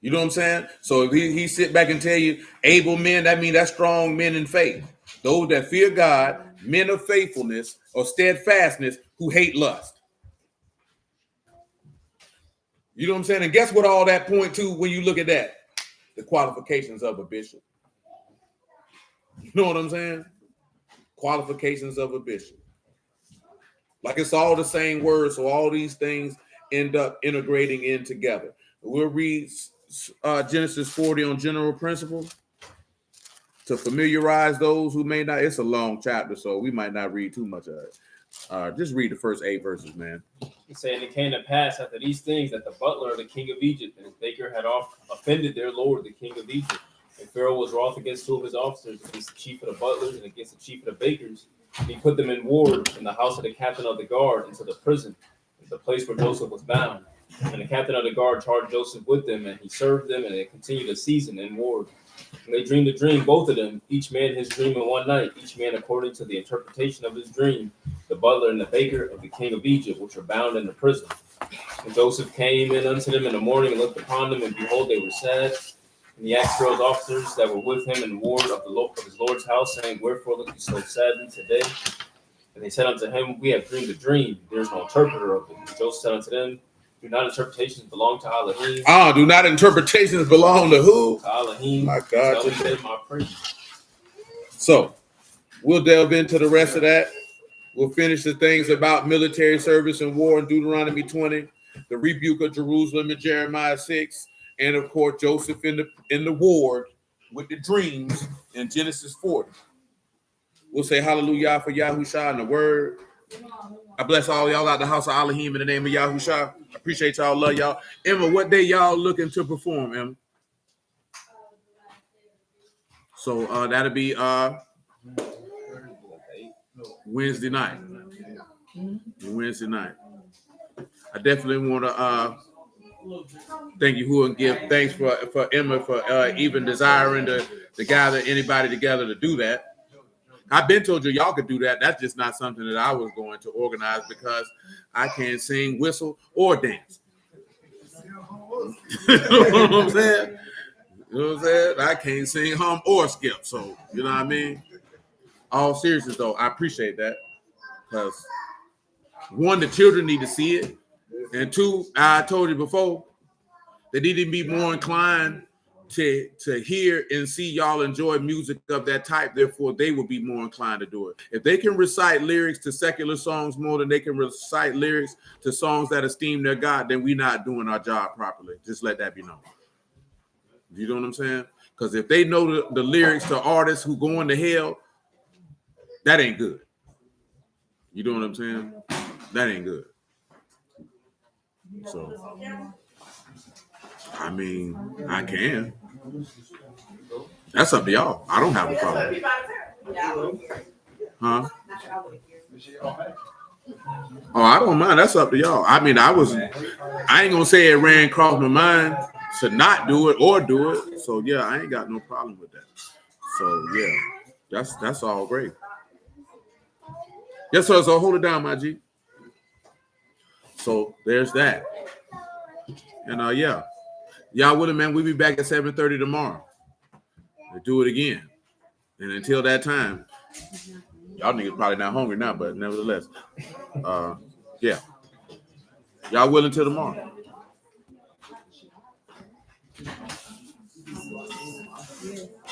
You know what I'm saying? So if he sit back and tell you able men, that means that's strong men in faith. Those that fear God, men of faithfulness or steadfastness who hate lust. You know what I'm saying? And guess what all that point to when you look at that? The qualifications of a bishop. You know what I'm saying? Qualifications of a bishop. Like it's all the same words, so all these things end up integrating in together. We'll read Genesis 40 on general principles to familiarize those who may not. It's a long chapter, so we might not read too much of it. Just read the first 8 verses, man. He's saying it came to pass after these things that the butler of the king of Egypt and his baker had offended their lord, the king of Egypt. And Pharaoh was wroth against 2 of his officers, against the chief of the butlers and against the chief of the bakers. And he put them in ward in the house of the captain of the guard into the prison, the place where Joseph was bound. And the captain of the guard charged Joseph with them, and he served them, and they continued a season in ward. And they dreamed a dream, both of them, each man his dream in one night, each man according to the interpretation of his dream, the butler and the baker of the king of Egypt, which were bound in the prison. And Joseph came in unto them in the morning and looked upon them, and behold, they were sad. And he asked Pharaoh's officers that were with him in the ward of his lord's house, saying, Wherefore look you so sadly today? And they said unto him, We have dreamed a dream. There is no interpreter of it. And Joseph said unto them, Do not interpretations belong to Elohim? Do not interpretations belong to who? To Elohim. My God. Tell them I praise. So we'll delve into the rest of that. We'll finish the things about military service and war in Deuteronomy 20, the rebuke of Jerusalem in Jeremiah 6, and of course Joseph in the ward with the dreams in Genesis 40. We'll say hallelujah for Yahushua and the word. I bless all y'all out the house of Elohim in the name of Yahushua. I appreciate y'all, love y'all. Emma, what day y'all looking to perform, Emma? So that'll be Wednesday night. Wednesday night. I definitely want to thank you who and give thanks for Emma for even desiring to gather anybody together to do that. I've been told you y'all could do that. That's just not something that I was going to organize because I can't sing, whistle, or dance. You know what I'm saying? You know what I'm saying? I can't sing, hum, or skip. So, you know what I mean? All seriousness, though, I appreciate that. Because, 1, the children need to see it. And 2, I told you before, they need to be more inclined to hear and see y'all enjoy music of that type. Therefore, they will be more inclined to do it. If they can recite lyrics to secular songs more than they can recite lyrics to songs that esteem their God, then we're not doing our job properly. Just let that be known. You know what I'm saying? Because if they know the lyrics to artists who going to hell, that ain't good. You know what I'm saying? That ain't good. So, I mean, I can. That's up to y'all. I don't have a problem. Huh? Oh, I don't mind. That's up to y'all. I mean, I ain't gonna say it ran across my mind to not do it or do it. So yeah, I ain't got no problem with that. So yeah, that's all great. Yes, sir. So hold it down, my G. So there's that. And yeah. Y'all with it, man. We'll be back at 7:30 tomorrow. We'll do it again. And until that time, y'all niggas probably not hungry now, but nevertheless, yeah. Y'all willing till tomorrow.